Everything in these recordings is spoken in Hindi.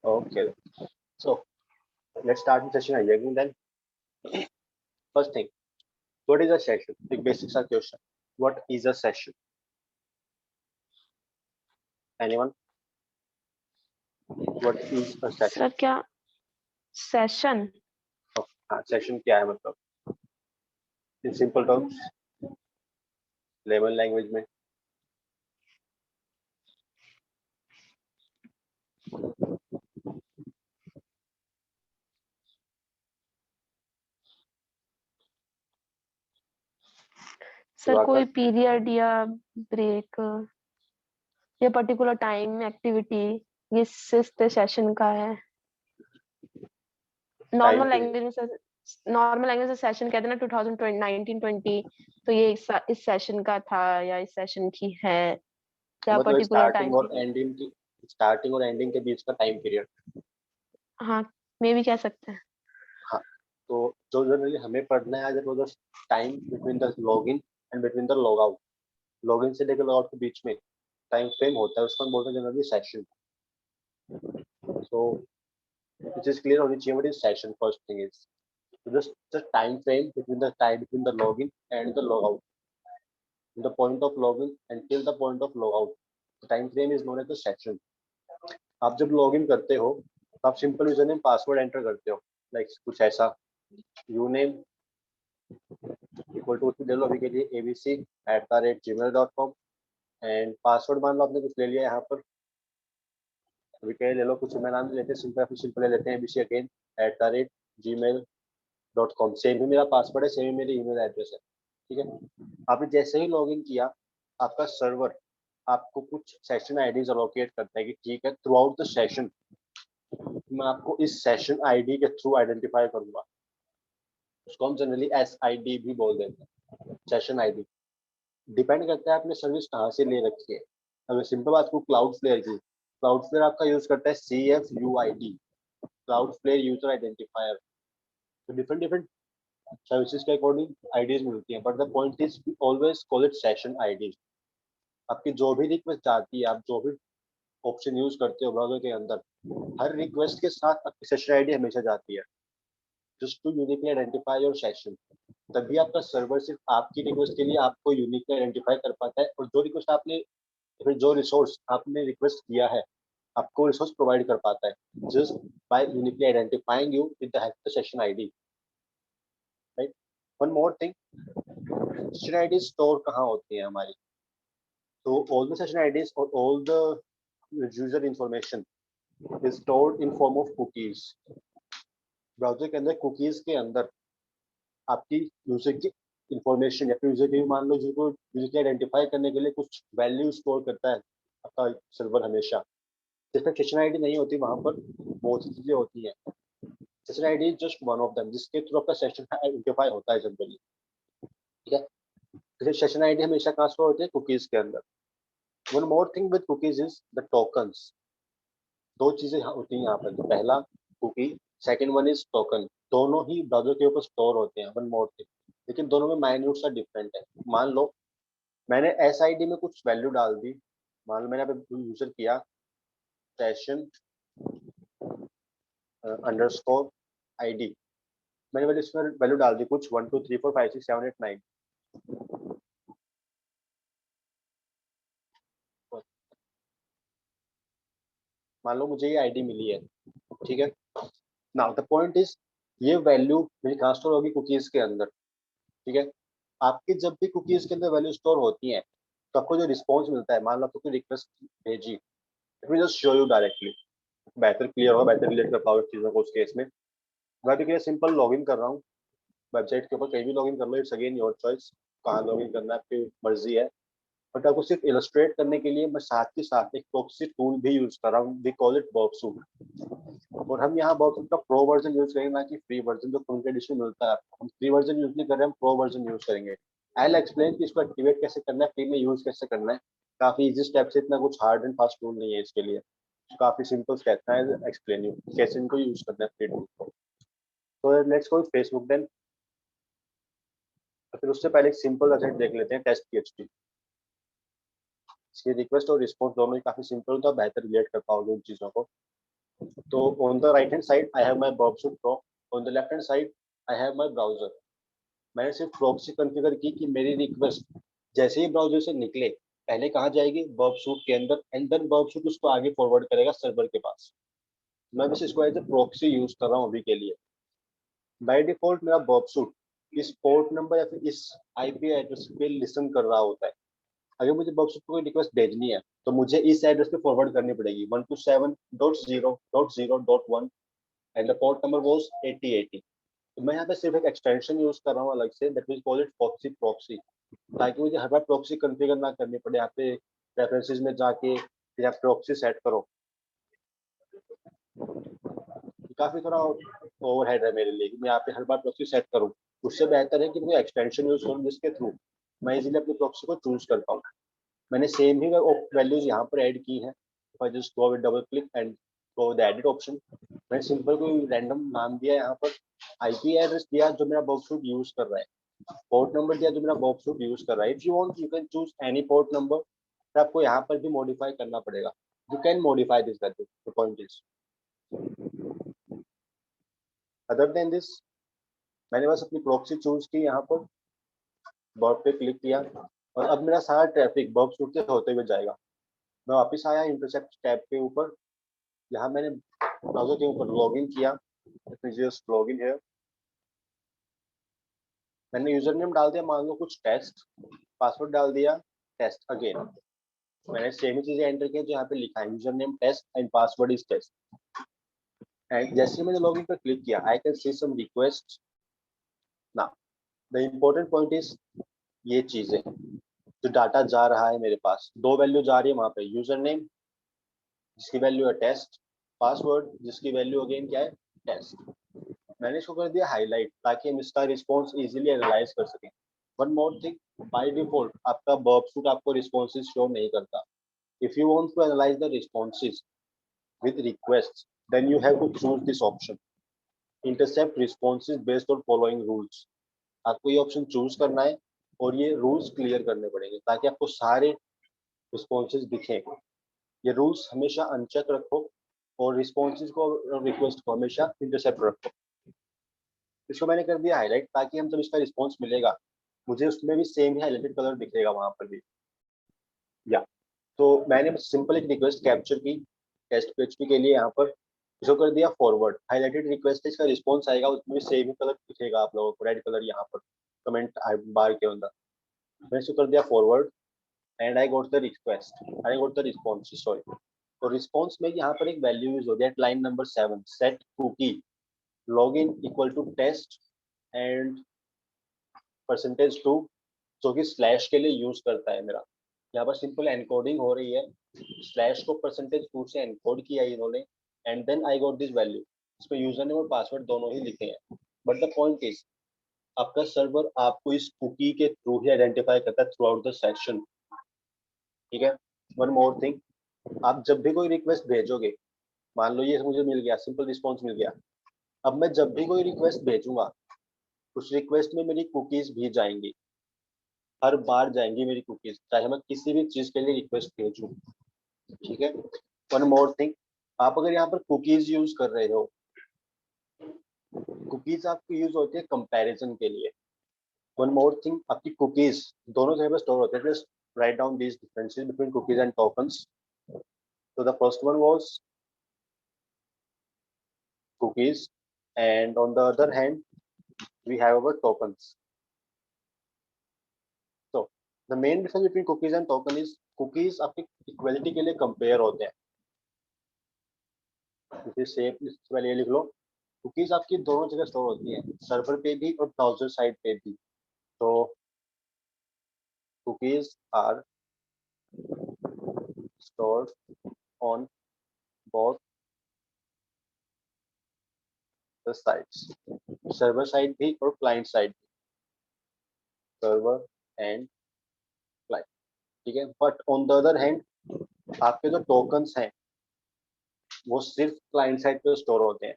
Okay, so let's start the session again then. First thing, what is a session? Like basic सा question. What is a session? Anyone? What is a sir session? क्या सेशन? हाँ, session क्या है मतलब? In simple terms, layman language में. सर कोई पीरियड या ब्रेक या पर्टिकुलर टाइम एक्टिविटी, ये सिक्स्थ सेशन का है। नॉर्मल लैंग्वेज में सर, नॉर्मल लैंग्वेज में सेशन कहते हैं ना 2019-20, तो ये इस सेशन का था या इस सेशन की है या मतलब पर्टिकुलर टाइम स्टार्टिंग और एंडिंग के बीच का टाइम पीरियड। हाँ, मे भी कह सकते हैं। हाँ, तो जो जनरली हमें पढ़ना है वो time between the login and between the log out. Login से लेकर लॉग आउट के बीच में टाइम फ्रेम होता है, उसको हम बोलते हैं generally session. So it is clear होनी चाहिए what is session. First thing is just the time frame between the login and the logout. The point of login until the point of logout, the time frame is known as the session. आप जब लॉगिन करते हो तो आप simple user name password enter करते हो, लाइक कुछ ऐसा यूनेम इक्वल टू ले लो अभी के लिए abc@gmail.com एंड पासवर्ड मान लो आपने कुछ ले लिया यहाँ पर, अभी के लिए ले लो कुछ मैं नाम लेते हैं, सिंपल ले लेते हैं abc@gmail.com। सेम ही मेरा पासवर्ड है, सेम ही मेरी ईमेल एड्रेस है, ठीक है। आपने जैसे ही लॉगिन किया, आपका सर्वर आपको कुछ सेशन आईडीज अलोकेट करता है कि ठीक है थ्रू आउट द सेशन मैं आपको इस सेशन आईडी के थ्रू आइडेंटिफाई करूंगा। उसको हम जनरली SID भी बोल देते हैं, सेशन आईडी। डिपेंड करता है आपने सर्विस कहाँ से ले रखी है। अगर सिंपल बात को क्लाउडफ्लेयर की, क्लाउडफ्लेयर आपका यूज करता है CFUID, क्लाउडफ्लेयर यूजर आइडेंटिफायर। तो डिफरेंट डिफरेंट सर्विसेज के अकॉर्डिंग आईडीज मिलती हैं, but the point is always call it session ID. आपकी जो भी रिक्वेस्ट जाती है, आप जो भी ऑप्शन यूज करते हो ब्राउजर के अंदर, हर रिक्वेस्ट के साथ आपकी सेशन आईडी हमेशा जाती है, just to uniquely identify your session. तभी आपका सर्वर सिर्फ आपकी रिक्वेस्ट के लिए आपको यूनिकली आइडेंटिफाई कर पाता है, और जो रिक्वेस्ट आपने फिर जो रिसोर्स आपने रिक्वेस्ट किया है आपको रिसोर्स प्रोवाइड कर पाता है, just by uniquely identifying you with the help of the session ID, right. One more thing, session ID store कहाँ होती है हमारी? तो ऑल द सेशन आईडीज और all the user information is stored in form of cookies. Browser के अंदर कुकीज के अंदर आपकी यूजर की इंफॉर्मेशन या फिर यूजर की मान लो जिसको यूजर की आइडेंटिफाई करने के लिए कुछ वैल्यू स्टोर करता है आपका सर्वर हमेशा। जिसमें सेशन आईडी नहीं होती वहां पर बहुत सी चीजें होती हैं। Session ID is just one of them जिसके थ्रू आपका सेशन आइडेंटिफाई होता है जनरली, ठीक है। जैसे सेशन आईडी हमेशा कहाँ स्टोर होती है? कुकीज के अंदर। One more thing with cookies is the tokens. दो चीजें होती हैं यहाँ पर, पहला cookie, second one is token. दोनों ही ब्राउजर के ऊपर स्टोर होते हैं, वन मोर थिंग, लेकिन दोनों में माइन्यूट सा डिफरेंट है। मान लो मैंने SID में कुछ वैल्यू डाल दी, मान लो मैंने यूजर किया सेशन अंडरस्कोर ID, मैंने वैल्यू इसमें वैल्यू डाल दी कुछ 1 2 3 4 5 6 7 8 9। मान लो मुझे ये ID मिली है, ठीक है। नाउ द पॉइंट इज ये वैल्यू मेरी कहाँ स्टोर होगी? कुकीज के अंदर, ठीक है। आपकी जब भी कुकीज के अंदर वैल्यू स्टोर होती है तो आपको जो रिस्पॉन्स मिलता है, मान लो आपको कोई रिक्वेस्ट भेजी, it will just show you directly. बेहतर क्लियर होगा, बेहतर रिलेट कर पाओगे चीज़ों को उस केस में। मैं तो सिंपल लॉगिन कर रहा हूँ वेबसाइट के ऊपर, कहीं भी लॉगिन कर लो, इट्स अगेन योर चॉइस कहाँ लॉगिन करना है, आपकी मर्जी है। बट आपको सिर्फ इलस्ट्रेट करने के लिए मैं साथ के साथ एक प्रॉक्सी टूल भी यूज कर रहा हूँ, वी कॉल इट बॉक्सूट। और हम यहाँ बॉक्सूट का प्रो वर्जन यूज करेंगे, ना कि फ्री वर्जन जो फ्रंट एडिशन मिलता है आपको। हम फ्री वर्जन यूज नहीं कर रहे, हम प्रो वर्जन यूज करेंगे। आई विल एक्सप्लेन कि इसको एक्टिवेट कैसे करना है, फ्री में यूज कैसे करना है। काफी इजी स्टेप से, इतना कुछ हार्ड एंड फास्ट टूल नहीं है इसके लिए, काफी सिंपल स्टेप है। एक्सप्लेन यू कैसे इनको यूज करना है फ्री टूल को। तो लेट्स गो फेसबुक देन। तो फिर उससे पहले एक सिंपल वेबसाइट देख लेते हैं, टेस्ट PHP। इसकी रिक्वेस्ट और रिस्पॉन्स दोनों ही काफी सिंपल होता है, बेहतर रिलेट कर पाओगे उन चीजों को। तो on the right hand side I have my Burp Suite Pro, on the left hand side I have my browser. मैंने सिर्फ प्रॉक्सी कॉन्फ़िगर की कि मेरी रिक्वेस्ट जैसे ही ब्राउजर से निकले पहले कहाँ जाएगी, बर्बसूट के अंदर, एंड देन बर्बसूट उसको आगे फॉरवर्ड करेगा सर्वर के पास। मैं बस इसको एज ए प्रॉक्सी यूज कर रहा हूँ अभी के लिए। बाय डिफॉल्ट मेरा बर्बसूट इस पोर्ट नंबर या फिर इस आईपी एड्रेस पे लिसन कर रहा होता है। अगर मुझे बर्बसूट को कोई रिक्वेस्ट भेजनी है तो मुझे इस एड्रेस पे फॉरवर्ड करनी पड़ेगी 127.0.0.1 and the port number was 8080। तो मैं यहाँ पे सिर्फ एक एक्सटेंशन यूज कर रहा हूँ अलग से, that mean call it proxy proxy, ताकि मुझे हर बार प्रॉक्सी कॉन्फ़िगर ना करनी पड़े। यहाँ पे रेफरेंसेस में जाके फिर आप प्रॉक्सी सेट करो, काफी थोड़ा ओवरहेड है मेरे लिए कि मैं यहाँ पे हर बार प्रॉक्सी सेट करूँ। उससे बेहतर है कि मैं एक्सटेंशन यूज करूँ जिसके थ्रू मैं इजीली अपनी प्रॉक्सी को चूज कर पाऊँ। मैंने सेम ही वैल्यूज यहाँ पर ऐड की हैं। if I just go with double click and go with the edit option, मैंने सिंपल कोई रैंडम नाम दिया यहाँ पर, आईपी एड्रेस दिया जो मेरा बर्बसूट यूज कर रहा है, पोर्ट नंबर दिया जो मेरा बर्बसूट यूज कर रहा है। If you want you can choose any port number, फिर आपको यहाँ पर भी मॉडिफाई करना पड़ेगा। You can modify this value, the point is other than this मैंने बस अपनी प्रॉक्सी चूज की यहाँ पर, बर्ब पे क्लिक किया और अब मेरा सारा ट्रैफिक बर्बसूट से होते हुए जाएगा। मैं वापस आया इंटरसेप्ट टैब के ऊपर, यहाँ मैंने ब्राउजर के ऊपर लॉगिन किया, जस्ट लॉगिन है। मैंने यूजर नेम डाल दिया मान लो कुछ टेस्ट, पासवर्ड डाल दिया टेस्ट अगेन। मैंने सेम ही चीजें एंटर की जो यहाँ पे लिखा है, user name test and password is test. And जैसे ही मैंने लॉगिन पर क्लिक किया I can see some request. ना, द इम्पोर्टेंट पॉइंट इज ये चीजें जो डाटा जा रहा है मेरे पास, दो वैल्यू जा रही है वहां पे, यूजर नेम जिसकी वैल्यू है टेस्ट, पासवर्ड जिसकी वैल्यू अगेन क्या है टेस्ट। मैंने इसको कर दिया हाईलाइट ताकि हम इसका रिस्पॉन्स इजीली एनालाइज कर सकें। One more thing, by default आपका बर्बसूट आपको रिस्पॉन्सेज शो नहीं करता। If you want to analyse the responses with requests, then you have to choose this option, intercept responses based on following rules। आपको ये ऑप्शन चूज करना है और ये रूल्स क्लियर करने पड़ेंगे ताकि आपको सारे रिस्पॉन्सेज दिखें। ये रूल्स हमेशा अनचेक रखो और रिस्पॉन्सेज को, रिक्वेस्ट को हमेशा इंटरसेप्ट रखो। इसको मैंने कर दिया हाईलाइट ताकि हम जब इसका रिस्पॉन्स मिलेगा मुझे उसमें भी सेम ही हाईलाइटेड कलर दिखेगा वहां पर भी। या तो मैंने सिंपल एक रिक्वेस्ट कैप्चर की टेस्ट पीएचपी के लिए, यहाँ पर इसको कर दिया फॉरवर्ड, हाईलाइटेड रिक्वेस्ट इसका रिस्पॉन्स आएगा उसमें भी सेम ही कलर दिखेगा आप लोगों को, रेड कलर यहाँ पर कमेंट बार के अंदर। मैंने इसको कर दिया forward and I got the request, I got the response sorry. तो रिस्पॉन्स में यहाँ पर एक वैल्यू यूज हो गया line number 7, set cookie login equal to test and %2, जो कि स्लैश के लिए यूज करता है मेरा। यहाँ पर सिंपल एनकोडिंग हो रही है, स्लैश को %2 से एनकोड किया है इन्होंने and then I got this value. इसमें यूजर नेम और पासवर्ड दोनों ही लिखे हैं। बट द पॉइंट इज आपका सर्वर आपको इस कुकी के थ्रू ही आइडेंटिफाई करता है थ्रू आउट द सेशन। ठीक है, वन मोर थिंग, आप जब भी कोई रिक्वेस्ट भेजोगे, मान लो ये मुझे मिल गया, सिंपल रिस्पॉन्स मिल गया, अब मैं जब भी कोई रिक्वेस्ट भेजूंगा उस रिक्वेस्ट में मेरी कुकीज भी जाएंगी, हर बार जाएंगी मेरी कुकीज, चाहे मैं किसी भी चीज के लिए रिक्वेस्ट भेजूं। ठीक है, वन मोर थिंग, आप अगर यहाँ पर कुकीज यूज कर रहे हो, कुकीज आपकी यूज होती है कंपैरिजन के लिए। वन मोर थिंग, आपकी कुकीज दोनों जगह पे स्टोर होते हैं, just write down these differences between cookies and tokens. तो the first one was cookies and on the other hand we have our tokens। So the main difference between cookies and token is cookies आपकी इक्वलिटी के लिए कंपेयर होते हैं, इसे सेफ वाले लिख लो। कुकीज आपकी दोनों जगह स्टोर होती हैं, सर्वर पे भी और ब्राउजर साइड पे भी। तो cookies are stored on both the sides, server side भी और क्लाइंट साइड भी, सर्वर एंड क्लाइंट। ठीक है, but on the other hand आपके जो टोकन्स हैं वो सिर्फ क्लाइंट साइड पे स्टोर होते हैं।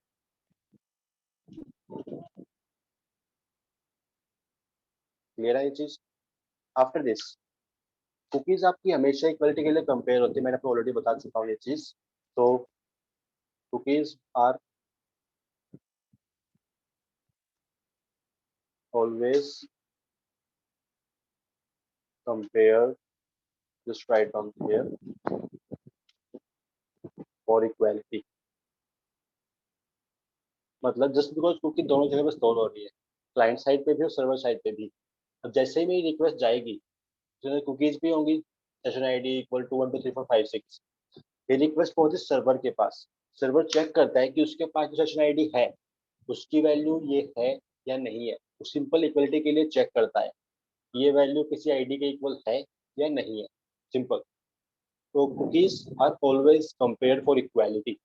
क्लियर है ये चीज? आफ्टर दिस कुकीज आपकी हमेशा इक्वलिटी के लिए कंपेयर होती है, मैंने आपको ऑलरेडी बता चुका हूँ ये चीज। तो cookies are always compared, just write down here, for equality. मतलब जस्ट बिकॉज कुकी दोनों जगह पे स्टोर हो रही है, क्लाइंट साइड पे भी और सर्वर साइड पे भी। अब जैसे ही मेरी रिक्वेस्ट जाएगी, जिसमें कुकीज भी होंगी, सेशन आईडी इक्वल टू 1 2 3 4 5 6, ये रिक्वेस्ट पहुंचे सर्वर के पास। सर्वर चेक करता है कि उसके पास जो सेशन आईडी है उसकी वैल्यू ये है या नहीं है। वो सिंपल इक्वलिटी के लिए चेक करता है ये वैल्यू किसी आईडी के इक्वल है या नहीं है, सिंपल। तो cookies are always compared for equality,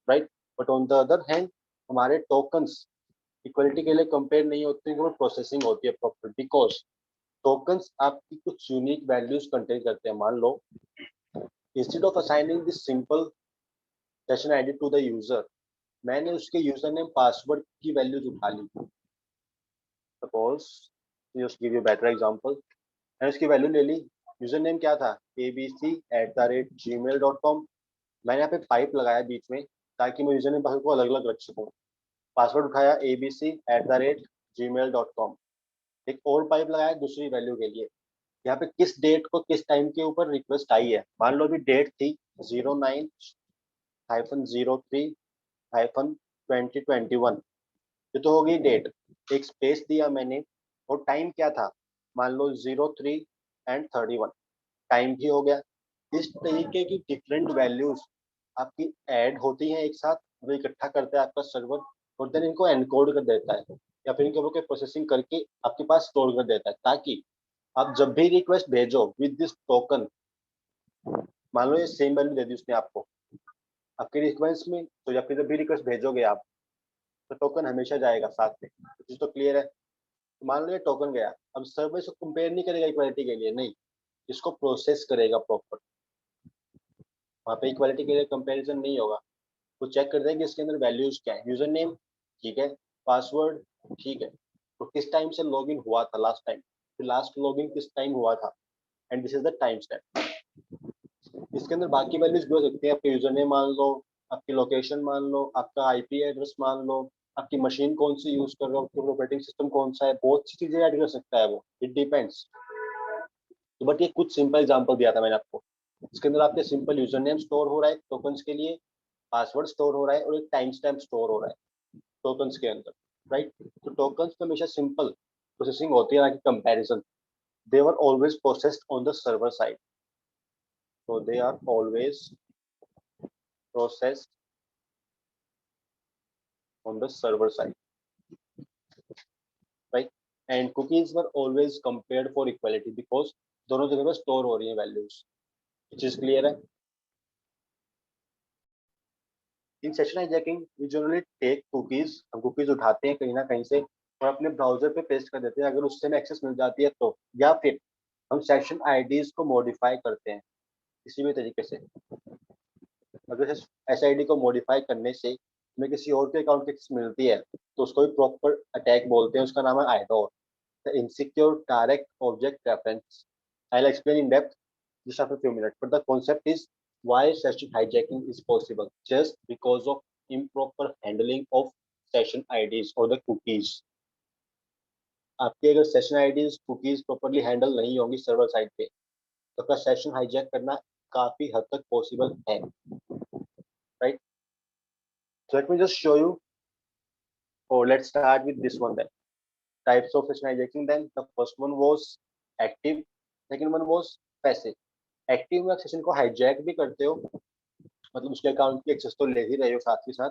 right. But on the other hand हमारे टोकन्स इक्वलिटी के लिए कंपेयर नहीं होते हैं, वो प्रोसेसिंग होती है प्रॉपर, बिकॉज टोकन्स आपकी कुछ यूनिक वैल्यूज कंटेन करते हैं। मान लो instead of assigning this simple session ID to the user, मैंने उसके यूजर नेम पासवर्ड की वैल्यूज उठा ली। Suppose just give you better example, मैंने उसकी वैल्यू ले ली। यूजर नेम क्या था, abc@gmail.com। मैंने यहाँ पे पाइप लगाया बीच में ताकि मैं यूजर नेम पासवर्ड को अलग अलग रख सकूँ। पासवर्ड उठाया abc@gmail.com, एक और पाइप लगाया दूसरी वैल्यू के लिए। यहाँ पे किस डेट को किस टाइम के ऊपर रिक्वेस्ट आई है, मान लो अभी डेट थी 09-03-2021, ये तो हो गई डेट। एक स्पेस दिया मैंने और टाइम क्या था, मान लो 03 and 31, टाइम भी हो गया। इस तरीके की डिफरेंट वैल्यूज आपकी ऐड होती हैं एक साथ, वो इकट्ठा करता है आपका सर्वर और देन इनको एनकोड कर देता है या फिर इनको प्रोसेसिंग करके आपके पास स्टोर कर देता है, ताकि आप जब भी रिक्वेस्ट भेजो विद दिस टोकन, मान लो ये सेम वैल्यू दे दी उसने आपको आपके रिक्वेस्ट में, तो या फिर जब भी रिक्वेस्ट भेजोगे आप तो टोकन हमेशा जाएगा साथ में। चीज तो क्लियर है। तो मान लो ये टोकन गया, अब सर्वर इसको कंपेयर नहीं करेगा इक्वालिटी के लिए, नहीं, इसको प्रोसेस करेगा प्रॉपर। वहाँ पे इक्वालिटी के लिए कंपेरिजन नहीं होगा, वो चेक करता है कि इसके अंदर वैल्यूज क्या है। यूजर नेम ठीक है, पासवर्ड ठीक है, तो किस टाइम से लॉगिन हुआ था लास्ट टाइम, फिर लास्ट लॉगिन किस टाइम हुआ था, and this is the time stamp. इसके अंदर बाकी वैल्यूज भी हो सकती है, आपके यूजर नेम मान लो, आपकी लोकेशन मान लो, आपका आईपी एड्रेस मान लो, आपकी मशीन कौन सी यूज कर रहे हो, आपका ऑपरेटिंग सिस्टम कौन सा है, बहुत सी चीजें ऐड कर सकता है वो, इट डिपेंड्स। तो बट ये कुछ सिंपल एग्जांपल दिया था मैंने आपको। इसके अंदर आपके सिंपल यूजर नेम स्टोर हो रहा है टोकन्स के लिए, पासवर्ड स्टोर हो रहा है और एक टाइम स्टैम्प स्टोर हो रहा है टोकन्स के अंदर, राइट। तो टोकन्स तो हमेशा सिंपल प्रोसेसिंग होती है ना कि comparison, they were always processed on the server side, so they are always processed on the server side, right, and cookies were always compared for equality because दोनों जगह पे स्टोर हो रही है वैल्यूज। चीज क्लियर है। In session hijacking we generally take cookies, हम कुकीज उठाते हैं कहीं ना कहीं से और अपने ब्राउजर पे पेस्ट कर देते हैं, अगर उससे हमें एक्सेस मिल जाती है तो, या फिर हम सेशन आईडीज को मॉडिफाई करते हैं किसी भी तरीके से। अगर एस आई डी को मॉडिफाई करने से हमें किसी और के अकाउंट की एक्सेस मिलती है तो उसको भी प्रॉपर अटैक बोलते हैं, उसका नाम है IDOR, the insecure direct object reference. I will explain in depth just after a few minutes, but the concept is why session hijacking is possible just because of improper handling of session IDs or the cookies. आपकी अगर session IDs cookies properly handle नहीं होंगी सर्वर साइड पे तो आपका सेशन हाईजैक करना काफी हद तक पॉसिबल है, right. So let me just show you, or let's start with this one then. Types of session hijacking then. The first one was active, second one was passive. Active में आप सेशन को हाईजैक भी करते हो, मतलब उसके अकाउंट की एक्सेस तो ले ही रहे हो साथ के साथ,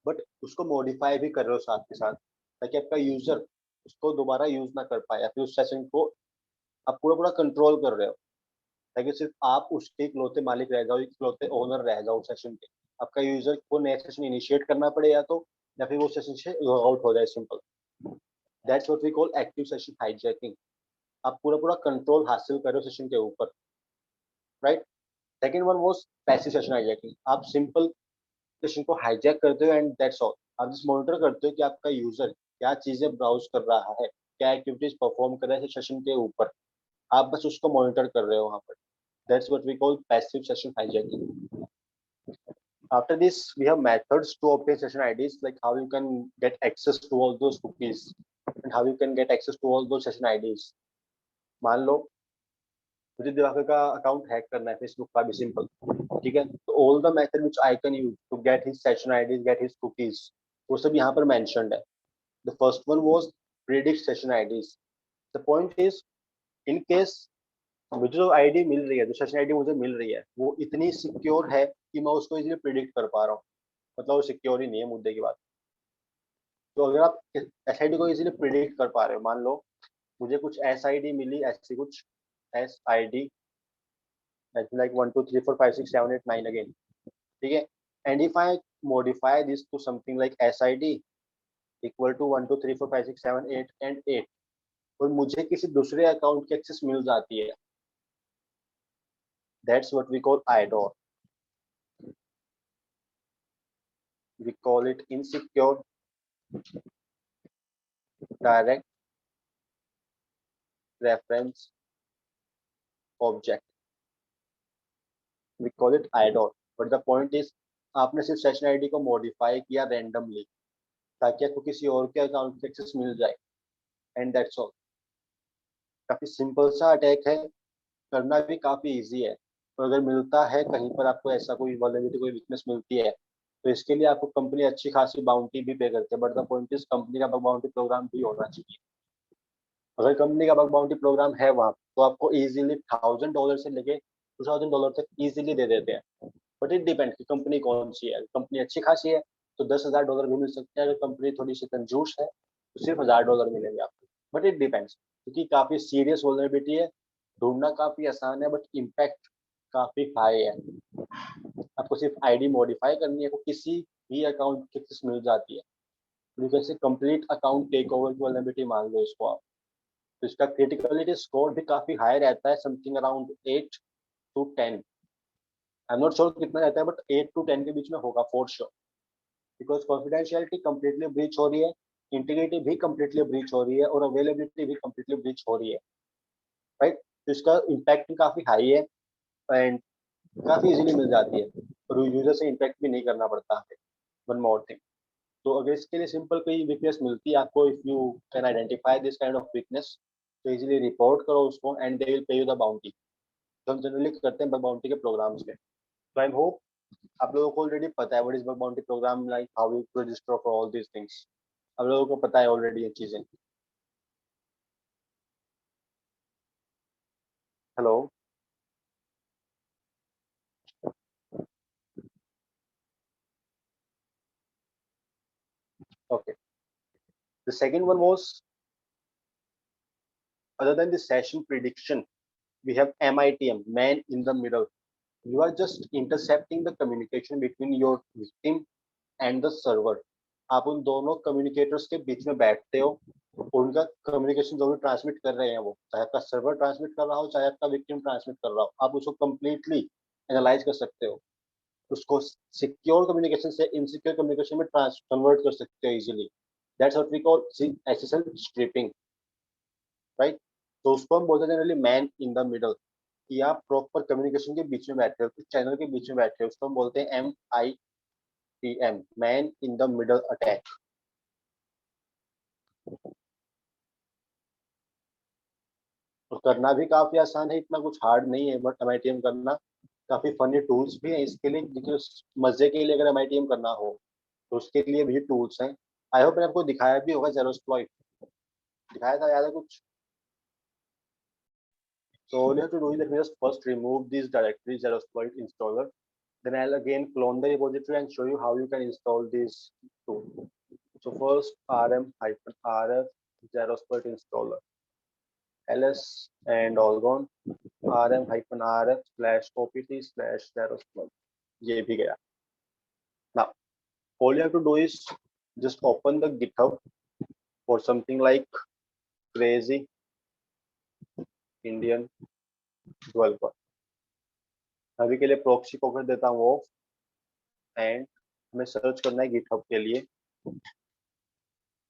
बट उसको मॉडिफाई भी कर रहे हो साथ के साथ ताकि आपका यूजर उसको दोबारा यूज ना कर पाए, या फिर उस सेशन को आप पूरा पूरा कंट्रोल कर रहे हो ताकि सिर्फ आप उसके इकलौते मालिक रह जाओ, इकलौते ओनर रह जाओ सेशन के। आपका यूजर को नेक्स्ट सेशन इनिशिएट करना पड़े या फिर वो सेशन से लॉग आउट हो जाए, simple. That's what we call active session hijacking. आप पूरा पूरा कंट्रोल हासिल कर रहे हो सेशन के ऊपर, right. Second one was passive session hijacking. आप सिंपल सेशन को हाईजैक करते हो एंड दैट्स ऑल। आप जस्ट मॉनिटर करते हो कि आपका यूजर क्या चीजें ब्राउज कर रहा है, क्या एक्टिविटीज परफॉर्म कर रहा है सेशन के ऊपर, आप बस उसको मॉनिटर कर रहे हो वहां पर। That's what we call passive session hijacking. After this, we have methods to obtain session IDs, like how you can get access to all those cookies and how you can get access to all those session IDs. मान लो मुझे दिवाकर का अकाउंट हैक करना है फेसबुक का भी, सिंपल, ठीक है, तो all the method which I can use to get his session IDs, get his cookies, वो सब यहाँ पर मेंशन्ड है. The first one was predict session IDs. The point is, in case मुझे जो आईडी मिल रही है, जो सेशन आईडी मुझे मिल रही है, वो इतनी सिक्योर है कि मैं उसको इजीली प्रिडिक्ट कर पा रहा हूँ. मतलब वो सिक्योर ही नहीं है, मुद्दे की बात. तो अगर आप एस आई डी को इजीली प्रिडिक्ट कर पा रहे हो, मान लो मुझे कुछ एस आई डी मिली, ऐसी कुछ S I D like 1 2 3 4 5 6 7 8 9 again, ठीक है, and if I modify this to something like SID equal to 1 2 3 4 5 6 7 8 and 8, और मुझे किसी दूसरे अकाउंट की एक्सेस मिल जाती है, that's what we call IDOR. We call it insecure direct reference object. We call it IDOR. But the point is, आपने सिर्फ सेशन आईडी को मॉडिफाई किया रैंडमली ताकि आपको किसी और के अकाउंट की एक्सेस मिल जाए, एंड दैट्स ऑल. काफी सिंपल सा अटैक है, करना भी काफी इजी है. और अगर मिलता है कहीं पर आपको ऐसा कोई वल्नरेबिलिटी, कोई वीकनेस मिलती है, तो इसके लिए आपको कंपनी अच्छी खासी बाउंटी भी पे करती है. But the point is, company का बग बाउंटी प्रोग्राम भी होना चाहिए. अगर कंपनी का बग बाउंटी प्रोग्राम है वहाँ, तो आपको इजीली $1000 से लेके $2000 तक इजीली दे देते हैं. बट इट डिपेंड कि कंपनी कौन सी है. कंपनी अच्छी खासी है तो $10,000 भी मिल सकते हैं. अगर कंपनी थोड़ी सी कंजूस है तो सिर्फ $1000 मिलेंगे आपको. बट इट डिपेंड्स, क्योंकि काफी सीरियस वल्नरेबिलिटी है, ढूंढना काफी आसान है, बट इम्पैक्ट काफी हाई है. आपको सिर्फ आईडी मॉडिफाई करनी है, तो किसी भी अकाउंट की एक्सेस मिल जाती है. तो कैसे कंप्लीट अकाउंट टेक ओवर की वल्नरेबिलिटी मान लो इसको आप. तो इसका क्रिटिकलिटी स्कोर भी काफी हाई रहता है, something around 8 to 10. I am not sure कितना रहता है, बट 8 to 10 के बीच में होगा for sure. Because confidentiality completely breach हो रही है, इंटीग्रिटी भी कंप्लीटली ब्रीच हो रही है, और अवेलेबिलिटी भी कंप्लीटली ब्रीच हो रही है, राइट. तो इसका इम्पैक्ट काफी हाई है एंड काफी इजीली मिल जाती है, और यूजर से इम्पैक्ट भी नहीं करना पड़ता है. वन मोर थिंग, तो अगर इसके लिए सिंपल कोई वीकनेस मिलती है आपको, if you can identify this kind of weakness, तो इजीली रिपोर्ट करो उसको and they will pay you the bounty. तो हम जनरली करते हैं बग बाउंटी के प्रोग्राम्स में. तो आई होप आप लोगों को ऑलरेडी पता है what is bug bounty program, like how you register for all these things. आप लोगों को पता है ऑलरेडी ये चीजें. Hello. Okay. The second one was, other than the session prediction, we have MITM, man in the middle. You are just intercepting the communication between your victim and the server. आप उन दोनों कम्युनिकेटर्स के बीच में बैठते हो, उनका कम्युनिकेशन जो भी ट्रांसमिट कर रहे हैं, वो चाहे आपका सर्वर ट्रांसमिट कर रहा हो, चाहे आपका विक्टिम ट्रांसमिट कर रहा हो, आप उसको कंप्लीटली एनालाइज कर सकते हो. उसको सिक्योर कम्युनिकेशन से इनसिक्योर कम्युनिकेशन में कन्वर्ट कर सकते हो easily. That's what we call SSL stripping, right. तो उसको हम बोलते हैं generally man in the middle, कि आप प्रॉपर कम्युनिकेशन के बीच में बैठे हो, कुछ चैनल के बीच में बैठे हो. उसको हम बोलते हैं MITM, man in the middle attack. और करना भी काफी आसान है, इतना कुछ हार्ड नहीं है. बट MITM करना काफी फनी टूल्स भी हैं इसके लिए, देखिए मजे के लिए अगर MITM करना हो तो उसके लिए भी टूल्स हैं. आई होप मैंने आपको दिखाया भी होगा, जेरोस्प्लॉइट दिखाया था, याद है कुछ. So all you have to do is, let me just first remove this directory Zerosploit installer. Then I'll again clone the repository and show you how you can install this tool. So first rm-rf Zerosploit installer, ls and all gone, rm-rf/opt/Zerosploit. ये भी गया. Now all you have to do is just open the GitHub for something like crazy Indian developer. अभी के लिए प्रॉक्सी को कर देता हूँ ऑफ, एंड हमें सर्च करना है गिटहब के लिए.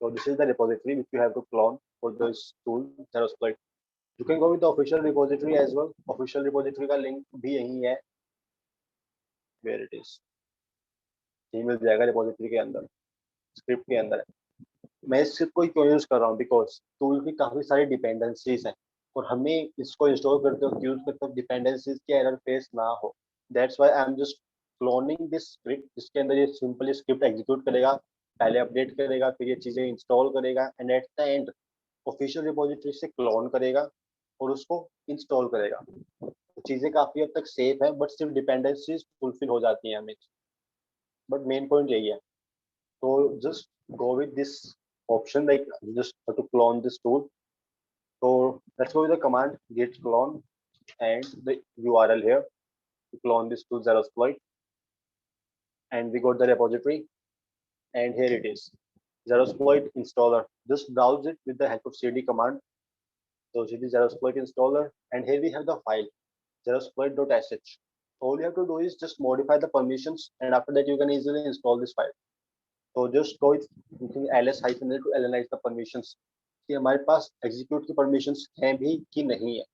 So this is the repository which you have to clone for this tool Zerosploit. You can go with the official repository as well. Official repository का लिंक भी यही है, where it is. ये मिल जाएगा रिपोजिटरी के अंदर, स्क्रिप्ट के अंदर है। मैं इस स्क्रिप्ट को क्यों यूज कर रहा हूँ, बिकॉज टूल की काफी सारी डिपेंडेंसीज हैं और हमें इसको इंस्टॉल करते वक्त यूज करते वक्त डिपेंडेंसीज के एरर फेस ना हो। That's why I am just cloning this script, जिसके अंदर ये सिंपली स्क्रिप्ट एग्जीक्यूट करेगा, पहले अपडेट करेगा, फिर ये चीजें इंस्टॉल करेगा and at the end official repository से क्लोन करेगा और उसको इंस्टॉल करेगा। तो चीजें काफी हद तक सेफ है, बट सिर्फ डिपेंडेंसीज फुलफिल हो जाती हैं हमें, बट मेन पॉइंट यही है। So just go with this option, like you just have to clone this tool. So let's go with the command git clone and the URL here to clone this to Zerosploit, and we got the repository, and here it is, Zerosploit installer. Just browse it with the help of cd command. So cd Zerosploit installer, and here we have the file zerosploit.sh. All you have to do is just modify the permissions, and after that you can easily install this file. तो just go with ls-l to analyze the permissions कि हमारे पास एग्जीक्यूट की परमिशंस हैं भी कि नहीं है।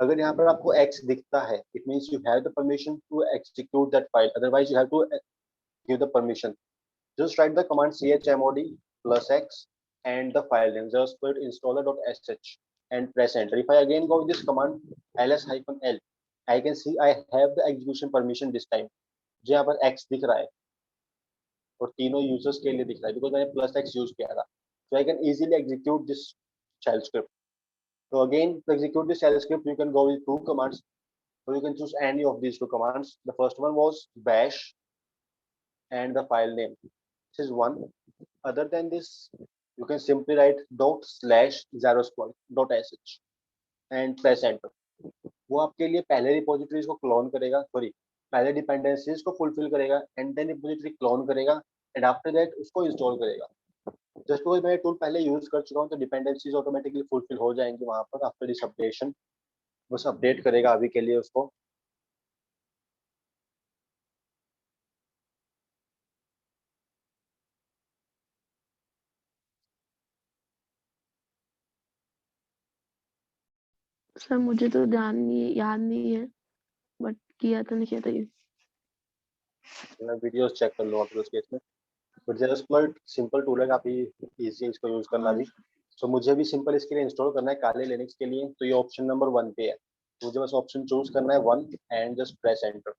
अगर यहाँ पर आपको x दिखता है, it means you have the permission to execute that file, otherwise you have to give the permission. Just write the command chmod +x and the file name zerosploit-installer.sh and press enter. If I again go with this command ls-l, I can see I have the execution permission this time. जो यहाँ पर x दिख रहा है और तीनों यूजर्स के लिए दिख रहा है बिकॉज मैंने +x यूज किया था। So I can easily execute this shell script. So again, to execute this shell script, you can go with two commands. So you can choose any of these two commands. The first one was bash and the file name. This is one. Other than this, you can simply write ./zerosploit.sh and press enter. वो आपके लिए पहले रिपोजिटरीज को क्लोन करेगा, सॉरी पहले डिपेंडेंसीज को फुलफिल करेगा एंड देन रिपोजिटरी क्लोन करेगा एंड आफ्टर दैट उसको इंस्टॉल करेगा। जस्ट बिकॉज मैं टूल पहले यूज कर चुका हूँ तो डिपेंडेंसीज ऑटोमेटिकली फुलफिल हो जाएंगी वहां पर आफ्टर दिस अपडेशन। बस अपडेट करेगा अभी के लिए उसको। सर मुझे तो ध्यान नहीं, याद नहीं है, बट किया तो नहीं किया था ये। मैं वीडियोस चेक कर लूँ उस केस में। बट जेरोस्प्लॉइट सिंपल टूल है, काफी इजी है इसको यूज करना भी। तो मुझे भी सिंपल इसके लिए इंस्टॉल करना है काले लिनक्स के लिए, तो ये ऑप्शन नंबर 1 पे है। मुझे बस ऑप्शन चूज करना है 1 एंड जस्ट प्रेस एंटर।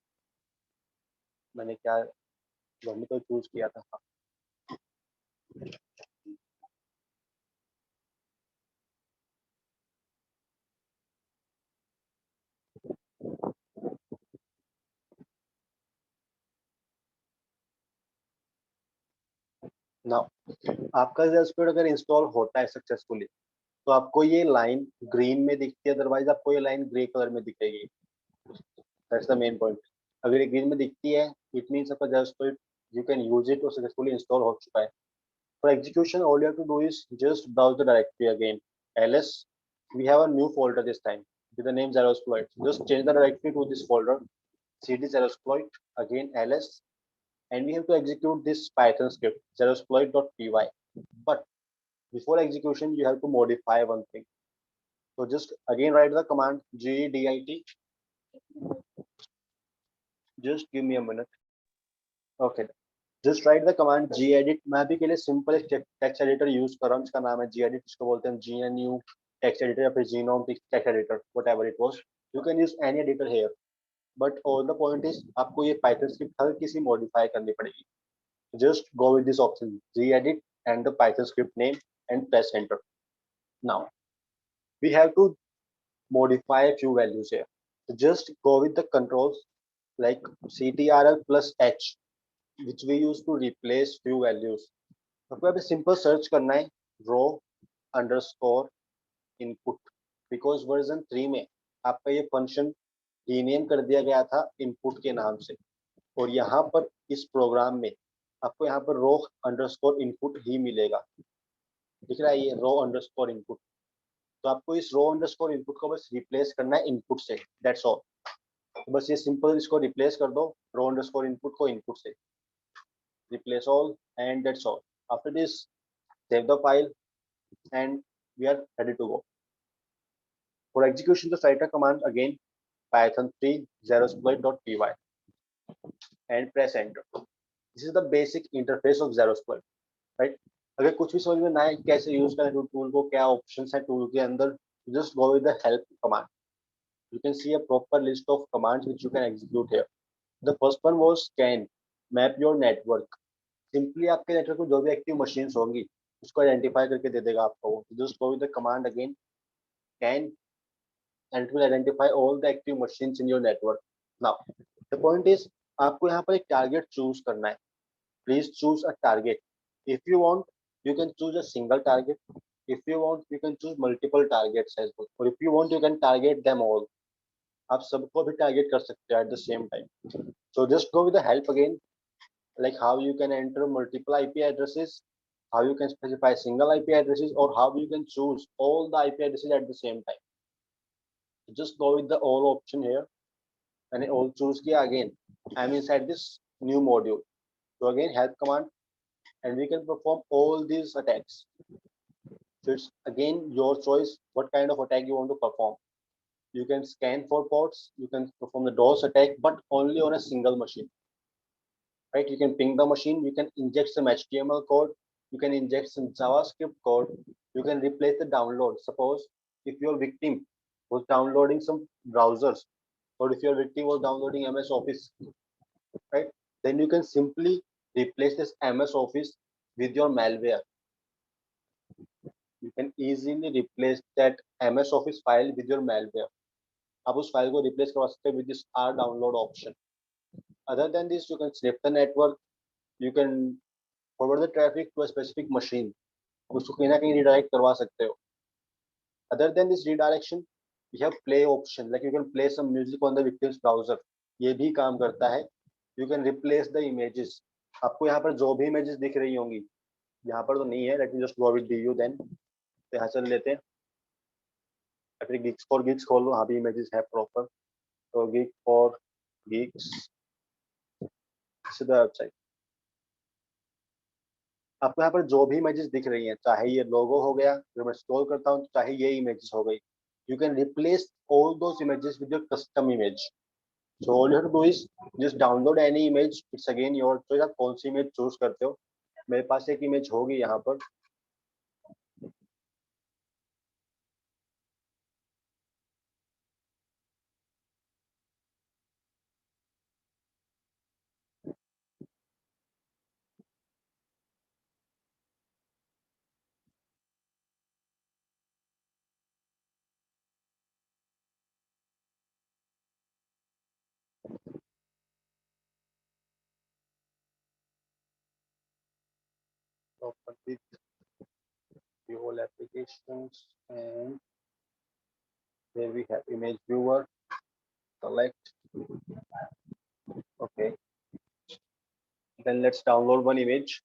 मैंने क्या वही तो चूज किया था। नाउ आपका जेरोस्प्लॉइट अगर इंस्टॉल होता है सक्सेसफुली तो आपको ये लाइन ग्रीन में दिखती है, अदरवाइज आपको ये लाइन ग्रे कलर में दिखेगी। That's the main point. अगर ये ग्रीन में दिखती है इट मींस आपका जेरोस्प्लॉइट यू कैन यूज इट और सक्सेसफुली इंस्टॉल हो चुका है। For execution, all you have to do is just browse the directory again. ls, we have a new folder this time with the name Zerosploit. Just change the directory to this folder, cd Zerosploit, again ls, and we have to execute this Python script, zerosploit.py. But before execution, you have to modify one thing. So just again write the command gedit. Just give me a minute. Okay. Just write the command gedit। मैं अभी के लिए सिंपल एक टेक्स्ट एडिटर यूज कर रहा हूँ, इसका नाम है gedit, इसको बोलते हैं GNU टेक्स्ट एडिटर या फिर GNOME text editor, whatever it was. You can use any editor here, but all the point is आपको ये पाइथन स्क्रिप्ट हर किसी मॉडिफाई करनी पड़ेगी। Just go with this option gedit and the Python script name and press enter. Now we have to modify a few values here. So just go with the controls like ctrl+h, which we use to replace few values. आपको यहाँ पे सिंपल सर्च करना है row_ input, बिकॉज वर्जन 3 में आपका ये फंक्शन रीनेम कर दिया गया था इनपुट के नाम से, और यहाँ पर इस प्रोग्राम में आपको यहाँ पर row_input ही मिलेगा। दिख रहा है ये row_input। तो आपको इस row_input को बस रिप्लेस करना है इनपुट से, दैट्स ऑल। तो बस ये सिंपल इसको रिप्लेस कर दो row_input को इनपुट से, replace all, and that's all. After this, save the file and we are ready to go. For execution, just write a command again, python 3 zerosploit.py and press enter. This is the basic interface of zero square, right. अगर कुछ भी समझ में ना आए कैसे यूज करें टूल को, क्या ऑप्शंस है टूल के अंदर, just go with the help command. You can see a proper list of commands which you can execute here. The first one was scan, map your network. Simply आपके नेटवर्क में जो भी एक्टिव मशीन्स होंगी उसको आइडेंटिफाई करके दे देगा आपको वो. Just go with the command again, scan, and it will identify all the active machines in your network. Now, the point is आपको यहाँ पर एक टारगेट चूज करना है. Please choose a target. If you want, you can choose a single target. If you want, you can choose multiple targets as well. Or if you want, you can target them all. आप सबको भी टारगेट कर सकते हैं at the same time. So just go with the help again, like how you can enter multiple IP addresses, how you can specify single IP addresses, or how you can choose all the IP addresses at the same time. Just go with the all option here, and all choose किया again. I'm inside this new module. So again help command, and we can perform all these attacks. So it's again your choice what kind of attack you want to perform. You can scan for ports, you can perform the DOS attack, but only on a single machine. Right? You can ping the machine, you can inject some HTML code, you can inject some JavaScript code, you can replace the download. Suppose if your victim was downloading some browsers, or if your victim was downloading MS Office, right? Then you can simply replace this MS Office with your malware. You can easily replace that MS Office file with your malware. आप उस फाइल को रिप्लेस करवा सकते हैं with this R download option. Other than this, you can sniff the network. You can forward the traffic to a specific machine. उसको कहीं ना कहीं redirect करवा सकते हो. Other than this redirection, we have play option. Like you can play some music on the victim's browser. ये भी काम करता है. You can replace the images. आपको यहाँ पर जो भी images दिख रही होंगी, यहाँ पर तो नहीं है. Let me just go with DU then. तो यहाँ चल लेते हैं. फिर Geeks for Geeks खोल लो, वहाँ भी images है proper. तो Geek for Geeks. This is the website. आपको यहाँ पर जो भी इमेजेस दिख रही हैं, चाहे ये लोगो हो गया, जब मैं स्क्रॉल करता हूँ चाहे ये इमेजेस हो गई, you can replace all those images with your custom image. So all you have to do is just download any image. It's again your choice, आप कौन सी इमेज चूज करते हो. मेरे पास एक इमेज होगी यहाँ पर. Open with the whole applications, and there we have image viewer. Select. Okay. Then let's download one image.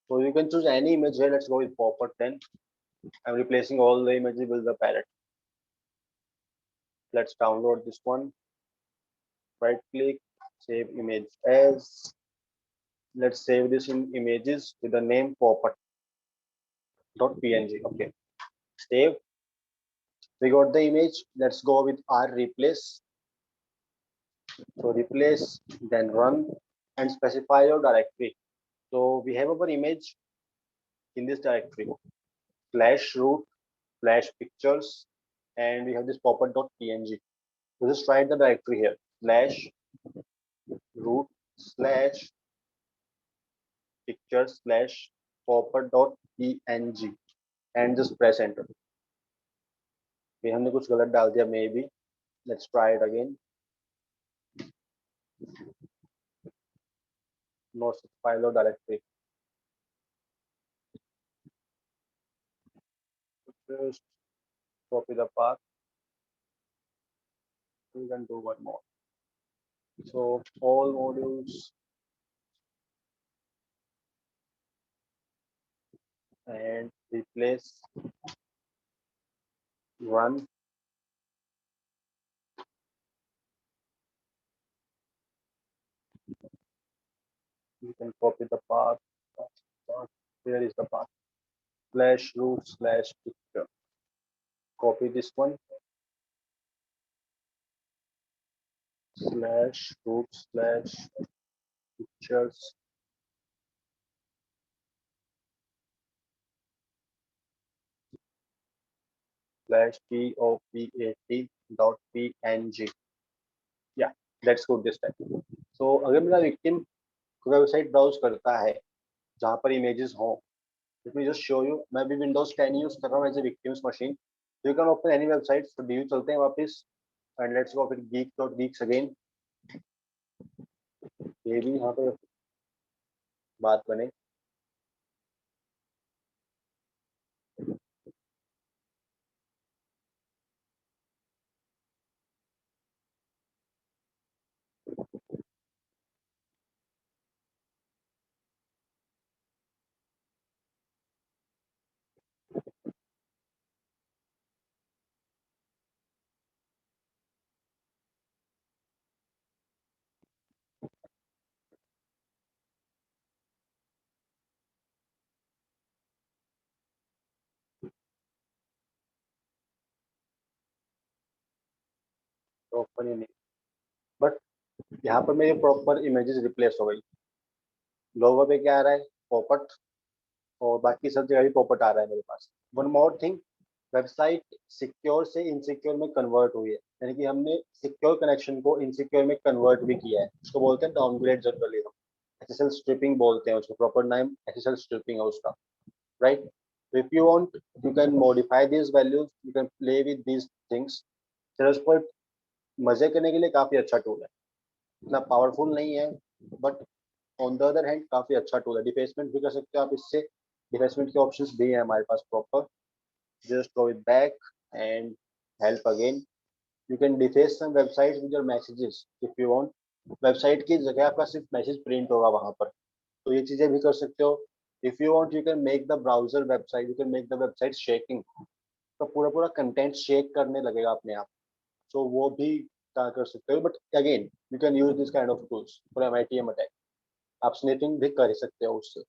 So you can choose any image here. Let's go with Pop-up 10. I'm replacing all the images with the palette. Let's download this one. Right click, save image as. Let's save this in images with the name pop.png. Okay, save. We got the image. Let's go with R replace. So replace, then run and specify your directory. So we have our image in this directory, /root /pictures, and we have this pop.png. So just write the directory here, /root /pictures/popper.png, and just press enter. फिर हमने कुछ गलत डाल दिया maybe. Let's try it again. No file और directory. Just copy the path. We can do one more. So all modules and replace, run. You can copy the path. Here is the path. /root/picture. Copy this one. /root/pictures. .pop.png. या लेट्स गो दिस टाइम. सो अगर मेरा विक्टिम वेबसाइट ब्राउज करता है जहाँ पर इमेजेस हो, let me just show you. मैं भी विंडोज 10 यूज कर रहा हूँ as a victims machine. You can open any website. तो व्यू चलते हैं वापस एंड लेट्स गो फिर geek.geeks अगेन. ये भी यहाँ पे बात बने. तो ओपन ही नहीं. बट यहाँ पर मेरी प्रॉपर इमेजेस रिप्लेस हो गई. लोगो पे क्या आ रहा है? पोपट. और बाकी सब जगह भी पोपट आ रहा है मेरे पास. One more thing, website secure से इनसिक्योर में कन्वर्ट हुई है. यानी कि हमने सिक्योर कनेक्शन को इनसिक्योर में कन्वर्ट भी किया है. उसको बोलते हैं डाउनग्रेड जनरली हम. एसएसएल स्ट्रिपिंग बोलते हैं उसको. प्रॉपर नाम एसएसएल स्ट्रिपिंग है उसका. Right. If you want you can modify these values, you can play with these things. Salesforce मजे करने के लिए काफी अच्छा टूल है. इतना पावरफुल नहीं है but on the other hand काफी अच्छा टूल है. डिफेसमेंट भी कर सकते हो आप इससे. डिफेसमेंट के ऑप्शंस भी है हमारे पास proper. just go it back and help again. You can deface some websites with your messages if you want. Website की जगह आपका सिर्फ मैसेज प्रिंट होगा वहां पर. तो ये चीजें भी कर सकते हो. If you want you can make the browser website, you can make the website shaking. तो पूरा पूरा कंटेंट शेक करने लगेगा अपने आप. सो वो भी कर सकते हो. But again you can use this kind of tools for MITM attack. आप स्निपिंग भी कर ही सकते हो उससे.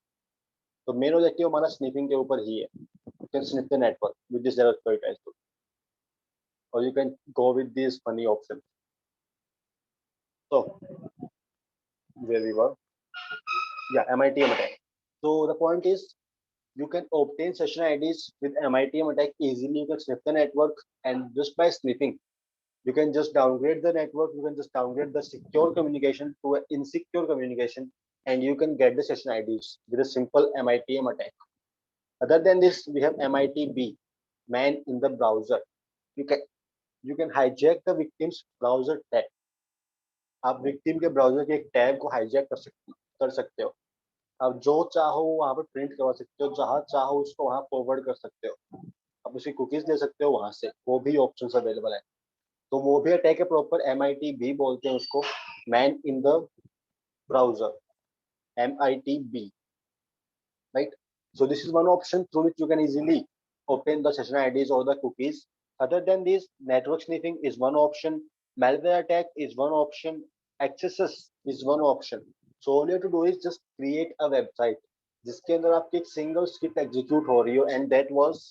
तो मेन ऑब्जेक्टिव हमारा स्निपिंग के ऊपर ही है. You can snip the network with this expertise tool. Or you can go with these funny options. So where we were, yeah, MITM attack. So the point is, you can obtain session IDs with MITM attack easily. You can snip the network, and just by sniffing, you can just downgrade the network. You can just downgrade the secure communication to an insecure communication, and you can get the session IDs with a simple MITM attack. Other than this, we have MITB, man in the browser. You can you can hijack the victim's browser tab. आप विक्टिम के ब्राउजर के एक टैब को हाईजैक कर सकते हो. आप जो चाहो वहां पर प्रिंट करवा सकते हो. जहां चाहो उसको वहां फॉरवर्ड कर सकते हो. आप उसकी कुकीज ले सकते हो वहां से. वो भी ऑप्शन अवेलेबल है. तो वो भी अटैक है प्रॉपर. MITB बोलते हैं उसको. Man in the browser. MITB. Right. So this is one option through which you can easily obtain the session IDs or the cookies. Other than this, network sniffing is one option. Malware attack is one option. Accesses is one option. So all you have to do is just create a website जिसके अंदर आपकी एक सिंगल स्क्रिप्ट एग्जीक्यूट हो रही हो. And that was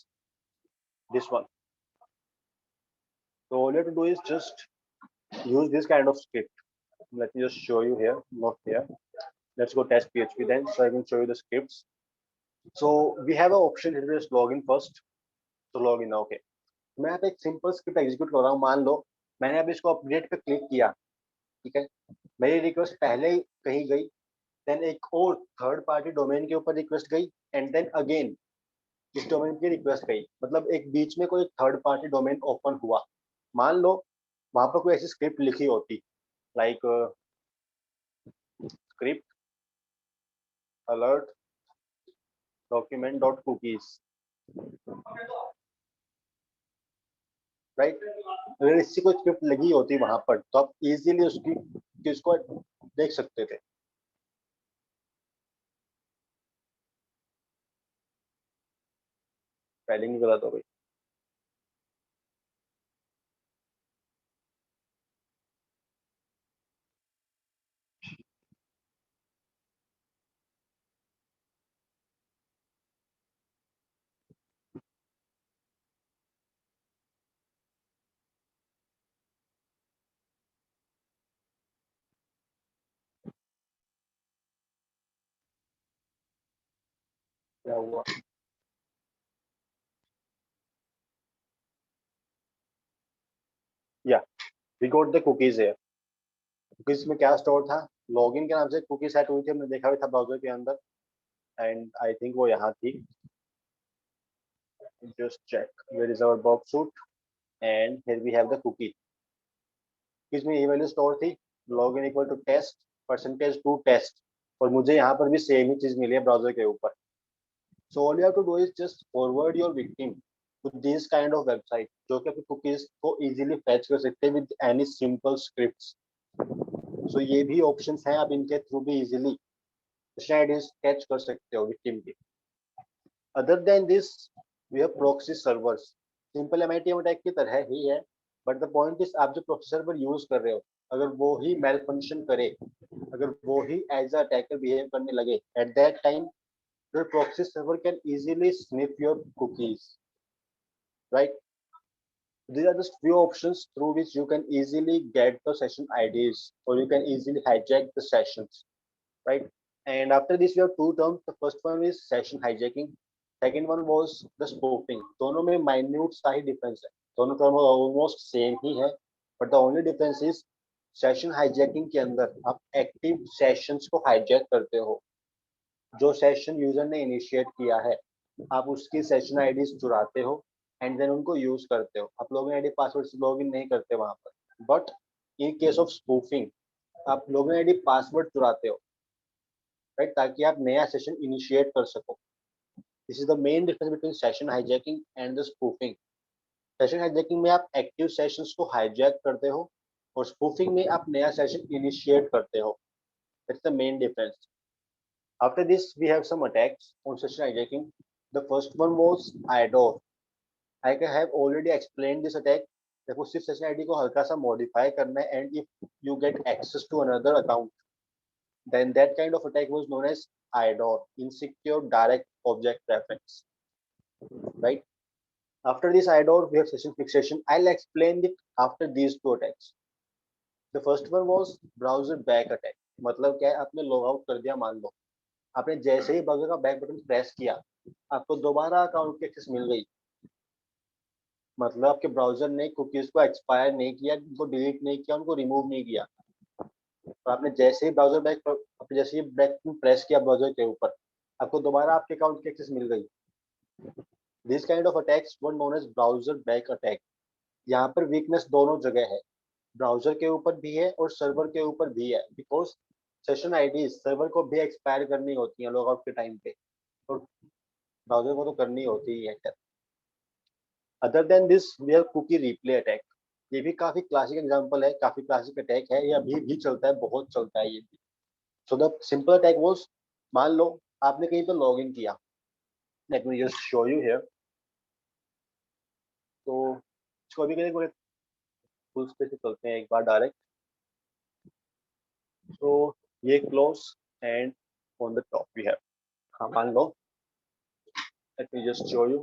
this one. So all you have to do is just use this kind of script. Let me just show you here, not here. Let's go test PHP then, so I can show you the scripts. So we have an option here. Just log in first. तो लॉग इन. ओके. मैं यहाँ पे एक सिंपल स्क्रिप्ट एग्जीक्यूट कर रहा हूँ. मान लो मैंने अब इसको अपडेट पे क्लिक किया. ठीक है. मेरी रिक्वेस्ट पहले ही कहीं गई. देन एक और थर्ड पार्टी डोमेन के ऊपर रिक्वेस्ट गई. एंड देन अगेन इस डोमेन की रिक्वेस्ट गई. मतलब एक बीच में कोई थर्ड पार्टी डोमेन ओपन हुआ. मान लो वहां पर कोई ऐसी स्क्रिप्ट लिखी होती like script alert document dot cookies. Right. अगर इससे कोई स्क्रिप्ट लगी होती वहां पर तो आप इजीली उसकी उसको देख सकते थे. स्पेलिंग गलत हो गई. क्या हुआ? वी गॉट द कुकीज है। कुकीज में क्या स्टोर था, लॉगिन के नाम से कुकी सेट हुई थी, हमने देखा भी था ब्राउजर के अंदर, एंड आई थिंक वो यहाँ थी। Just check where is our box suite, and here we have the cookie. इसमें ये वैल्यू स्टोर थी, login equal to test percentage to test, और मुझे यहाँ पर भी सेम ही चीज मिली है ब्राउजर के ऊपर। So all you have to do is just forward your victim to this kind of website, जो कि अपनी कुकीज को इजीली फैच कर सकते हैं विद एनी सिंपल स्क्रिप्ट्स। सो ये भी ऑप्शंस हैं, आप इनके थ्रू भी इजीली आईडीज कैच कर सकते हो विक्टिम की। Other than this we have proxy servers, simple MITM attack की तरह ही है, बट द पॉइंट इज आप जो प्रॉक्सी सर्वर यूज कर रहे हो, अगर वो ही मेल फंक्शन करे, अगर वो ही एज अ अटैकर बिहेव करने लगे, at that time your proxy server can easily sniff your cookies, right? These are just few options through which you can easily get the session IDs, or you can easily hijack the sessions, right? And after this we have two terms. The first one is session hijacking, second one was the spoofing. दोनों में minute सा ही difference है, दोनों term almost same ही है, but the only difference is session hijacking के अंदर आप active sessions को hijack करते हो, जो सेशन यूजर ने इनिशिएट किया है आप उसकी सेशन आईडी चुराते हो एंड देन उनको यूज करते हो। आप लॉगिन आईडी पासवर्ड से लॉगिन नहीं करते वहां पर, but in case of spoofing आप लॉगिन आईडी पासवर्ड चुराते हो, राइट, ताकि आप नया सेशन इनिशिएट कर सको। This is the main difference between session hijacking and the spoofing. Session hijacking में आप एक्टिव सेशंस को हाईजैक करते हो, और स्पूफिंग में आप नया सेशन इनिशिएट करते हो। That's the main difference. After this, we have some attacks on session hijacking. The first one was IDOR. I have already explained this attack. देखो सिर्फ सेशन आईडी को हल्का सा मॉडिफाई करना है, and if you get access to another account, then that kind of attack was known as IDOR, insecure direct object reference, right? After this IDOR, we have session fixation. I'll explain it after these two attacks. The first one was browser back attack. मतलब क्या है, आपने लॉग आउट कर दिया, मान लो आपने जैसे ही ब्राउजर का बैक बटन प्रेस किया, आपको दोबारा अकाउंट की एक्सेस मिल गई। मतलब आपके ब्राउजर ने कुकीज को एक्सपायर नहीं किया, उनको डिलीट नहीं किया, उनको रिमूव नहीं किया, तो आपने जैसे ही ब्राउजर बैक आपने जैसे ही बैक प्रेस किया ब्राउजर के ऊपर, आपको दोबारा आपके अकाउंट की एक्सेस मिल गई। This kind of attacks were known as browser back attack. यहाँ पर वीकनेस दोनों जगह है, ब्राउजर के ऊपर भी है और सर्वर के ऊपर भी है, बिकॉज सेशन आईडी सर्वर को भी एक्सपायर करनी होती है लॉग आउट के टाइम पे, और ब्राउजर को तो करनी होती ही है। Other than this we have cookie replay attack. ये भी काफी क्लासिक एग्जांपल है, काफी क्लासिक अटैक है, ये अभी भी चलता है, बहुत चलता है ये भी। So the simple attack was, मान लो आपने कहीं पर लॉग इन किया, late me just show you here. तो इसको अभी करेंगे, फुल स्पेस पे चलते हैं एक बार डायरेक्ट। तो ये close and on the top we have, हाँ मान लो, let me just show you.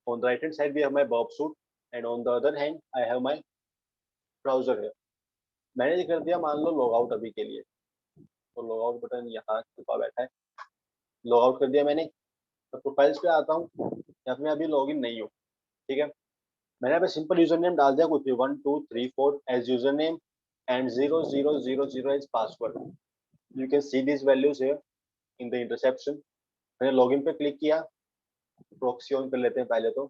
On the right hand side we have my बॉब सूट, and on the other hand I have my browser here. मैंने ये कर दिया मान लो लॉग आउट अभी के लिए, तो लॉग आउट बटन यहाँ छुपा बैठा है, लॉग आउट कर दिया मैंने। तो प्रोफाइल्स पे आता हूँ, यहाँ पे मैं अभी लॉग इन नहीं हूँ, ठीक है। मैंने यहाँ पे सिंपल यूजर नेम डाल दिया, कुछ भी 1 2 3 4 as user name and 0000 as password. You can see this values here in the interception. मैंने लॉगिन पे क्लिक किया, प्रॉक्सी ऑन कर लेते हैं पहले। तो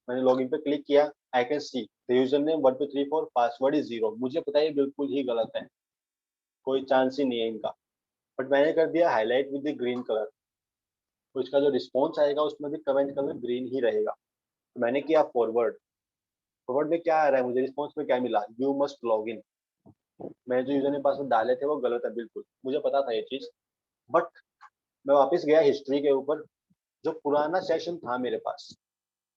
मैंने लॉगिन पे क्लिक किया, I can see the user name 1 2 3 4, password is 0। मुझे पता है बिल्कुल ही गलत है, कोई चांस ही नहीं है इनका, बट मैंने कर दिया highlight with the green colour, तो इसका जो रिस्पॉन्स आएगा उसमें भी कमेंट कलर ग्रीन ही रहेगा। तो मैंने किया फॉरवर्ड। फॉरवर्ड में क्या आ रहा है, मुझे रिस्पॉन्स में क्या मिला, यू मस्ट लॉग इन। मैंने जो यूजर ने पासवर्ड डाले थे वो गलत है बिल्कुल, मुझे पता था ये चीज, बट मैं वापस गया हिस्ट्री के ऊपर, जो पुराना सेशन था मेरे पास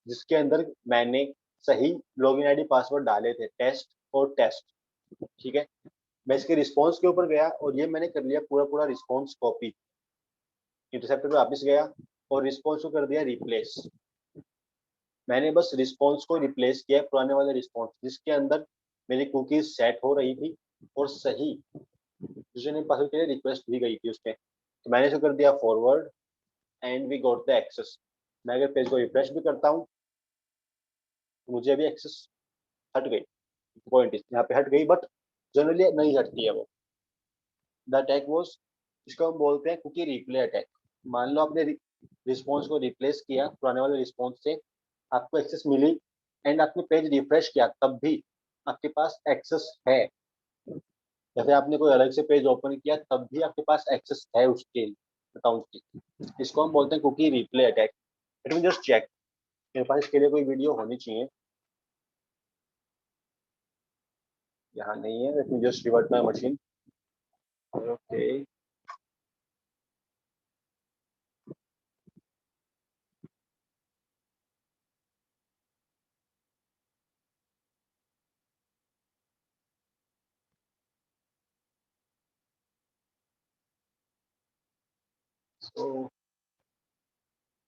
जिसके अंदर मैंने सही लॉगिन आईडी पासवर्ड डाले थे, टेस्ट और टेस्ट, ठीक है। मैं इसके रिस्पॉन्स के ऊपर गया और ये मैंने कर लिया पूरा पूरा रिस्पॉन्स कॉपी। इंटरसेप्टर पे वापस गया और रिस्पॉन्स को कर दिया रिप्लेस। मैंने बस रिस्पॉन्स को रिप्लेस किया पुराने वाले रिस्पॉन्स जिसके अंदर मेरी कुकीज सेट हो रही थी और सही यूजरनेम पासवर्ड के लिए रिक्वेस्ट भी गई थी उसके। तो मैंने इसको कर दिया forward and we got the access. मैं अगर पेज को रिफ्रेश भी करता हूँ तो मुझे अभी एक्सेस हट गई, पॉइंट यहाँ पे हट गई, बट जनरली नहीं हटती है वो। द अटैक वॉज, इसको हम बोलते हैं कुकी रिप्ले अटैक। मान लो आपने रिस्पॉन्स को रिप्लेस किया पुराने वाले रिस्पॉन्स से, आपको एक्सेस मिली एंड आपने पेज रिफ्रेश किया, तब भी आपके पास एक्सेस है, या फिर आपने कोई अलग से पेज ओपन किया तब भी आपके पास एक्सेस है उसके अकाउंट की। इसको हम बोलते हैं cookie replay attack. Let me just check, मेरे पास इसके लिए कोई वीडियो होनी चाहिए, यहाँ नहीं है। Let me just revert my machine. Okay, so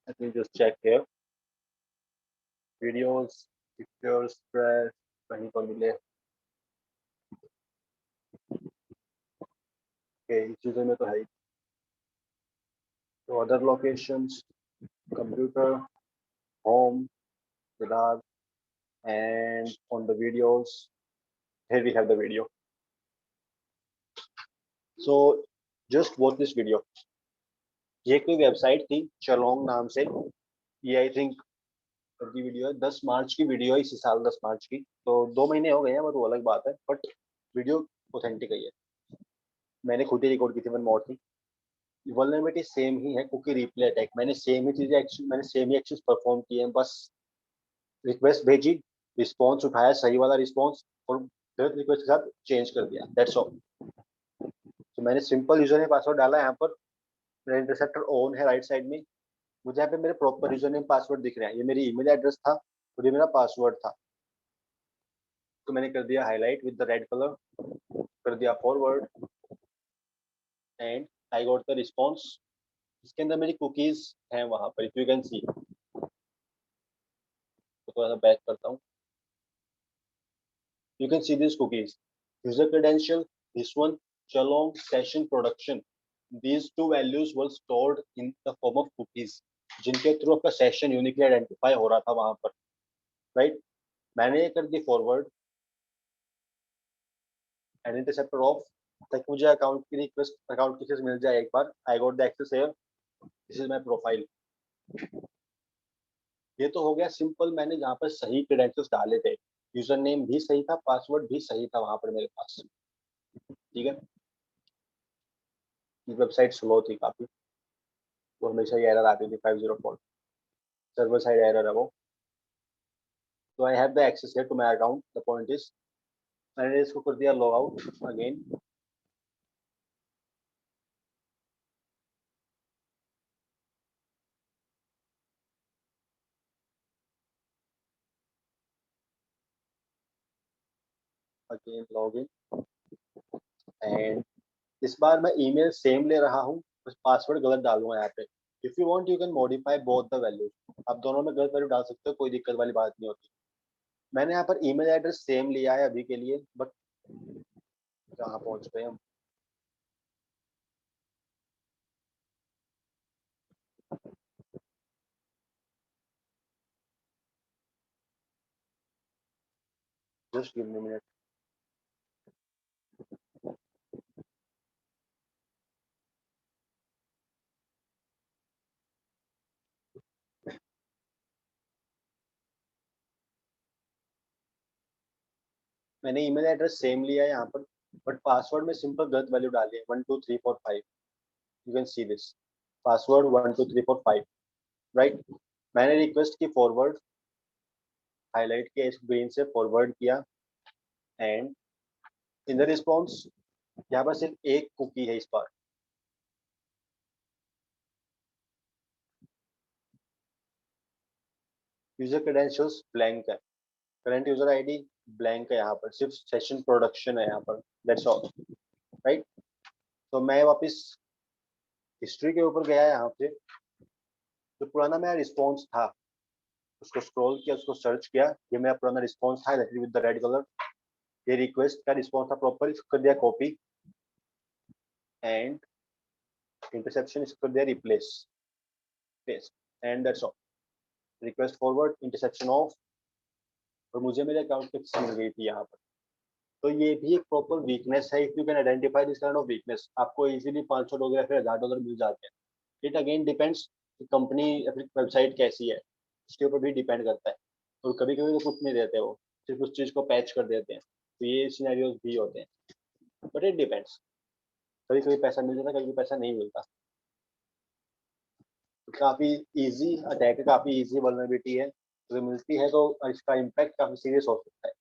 let me just check here, videos, pictures, press, कहीं पर मिले। ओके, इस चीज़ों में तो है ही। तो other locations, computer, home, Siddharth, and on the videos, here we have the video. So just watch this video. ये कोई वेबसाइट थी चलोंग नाम से, ये आई थिंक की वीडियो है, 10 मार्च की वीडियो है, इसी साल 10 मार्च की, तो 2 महीने हो गए हैं, वो अलग बात है, बट वीडियो ऑथेंटिक है। मैंने खुद ही रिकॉर्ड की थी, वन मोर थी। वल्नरेबिलिटी सेम ही है, कुकी रिप्ले अटैक, मैंने सेम ही चीजें एक्शन, मैंने सेम ही एक्शन परफॉर्म किए हैं, बस रिक्वेस्ट भेजी, रिस्पॉन्स उठाया सही वाला रिस्पॉन्स, और गलत रिक्वेस्ट के साथ चेंज कर दिया, दैट्स ऑल। तो मैंने सिंपल यूजर नेम पासवर्ड डाला, यहाँ पर मेरा इंटरसेप्टर ऑन है राइट साइड में, मुझे यहाँ पे मेरे प्रॉपर यूजर नेम पासवर्ड दिख रहे हैं, ये मेरी ईमेल एड्रेस था और ये मेरा पासवर्ड था। तो मैंने कर दिया highlight with the red colour, कर दिया forward, and I got the response. इसके अंदर मेरी कुकीज हैं वहां पर, इफ यू कैन सी। तो थोड़ा सा बैक करता हूँ, you can see this cookies, user credential, this one, चलोंग session production, these two values were stored in the form of cookies, जिनके थ्रू आपका सेशन यूनिकली आइडेंटिफाई हो रहा था वहां पर, राइट। मैंने ये कर दी फॉरवर्ड एंड इंटरसेप्टर ऑफ, ताकि मुझे अकाउंट की रिक्वेस्ट, अकाउंट की चीज मिल जाए एक बार। I got the access here, this is my profile. ये तो हो गया सिंपल, मैंने जहाँ पर सही क्रेडेंशियल्स डाले थे, यूजर नेम भी सही था, पासवर्ड भी सही था वहां पर मेरे पास, ठीक है। ये वेबसाइट स्लो थी काफी, तो हमेशा ये एरर आती थी 504, सर्वर साइड एरर है वो। तो I have the access here to my account, the point is, मैंने इसको कर दिया log out again. Again log in, and इस बार मैं ईमेल सेम ले रहा हूँ, बस पासवर्ड गलत डालूंगा यहाँ पे। If you want you can modify both the values, आप दोनों में गलत वैल्यू डाल सकते हो, कोई दिक्कत वाली बात नहीं होती। मैंने यहाँ पर ईमेल एड्रेस सेम लिया है अभी के लिए, बट कहाँ पहुँच गए हम। Just give me minute. मैंने ईमेल एड्रेस सेम लिया है यहाँ पर, बट पासवर्ड में सिंपल गलत वैल्यू डाली है, 12345। You can see this password 12345, right. मैंने रिक्वेस्ट की फॉरवर्ड, हाईलाइट किया इस ग्रीन से, फॉरवर्ड किया, एंड इन द रिस्पॉन्स यहाँ पर सिर्फ एक कुकी है इस बार। यूजर क्रेडेंशियल्स ब्लैंक है, करंट यूजर आईडी ब्लैंक है, यहाँ पर सिर्फ सेशन प्रोडक्शन है यहाँ पर, दैट्स ऑल, राइट। तो मैं वापस हिस्ट्री के ऊपर गया यहाँ पे, जो पुराना मेरा रिस्पॉन्स था उसको स्क्रॉल किया, उसको सर्च किया, ये मेरा पुराना रिस्पॉन्स था विद द रेड कलर, ये रिक्वेस्ट का रिस्पॉन्स था प्रॉपर, इसको कर दिया कॉपी, एंड इंटरसेप्शन इसको कर दिया replace, paste, and that's all. Request forward, interception of, और मुझे मेरे अकाउंट की एक्सेस मिल गई थी यहाँ पर। तो ये भी एक प्रॉपर वीकनेस है। If you can identify this kind of weakness, आपको इजीली $500 या फिर $1000 मिल जाते हैं। इट अगेन डिपेंड्स कंपनी या फिर वेबसाइट कैसी है, उसके ऊपर भी डिपेंड करता है। और कभी कभी तो कुछ नहीं देते, वो सिर्फ उस चीज़ को पैच कर देते हैं। तो ये सिनेरियोज भी होते हैं, बट इट डिपेंड्स। कभी कभी पैसा मिल जाता है, कभी कभी पैसा नहीं मिलता। तो काफ़ी इजी अटैक है, काफ़ी इजी वल्नरेबिलिटी है। अगर मिलती है तो इसका इम्पैक्ट काफ़ी सीरियस हो सकता है।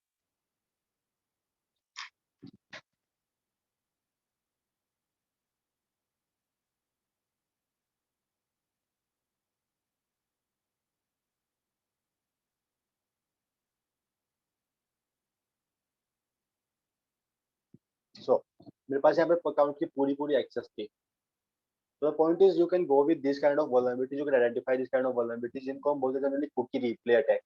सो मेरे पास यहाँ पे अकाउंट की पूरी पूरी एक्सेस थी। तो the point is you can go with this kind of vulnerabilities, you can identify this kind of vulnerabilities, जिनको हम बोलते हैं जनरली कुकी रिप्ले अटैक।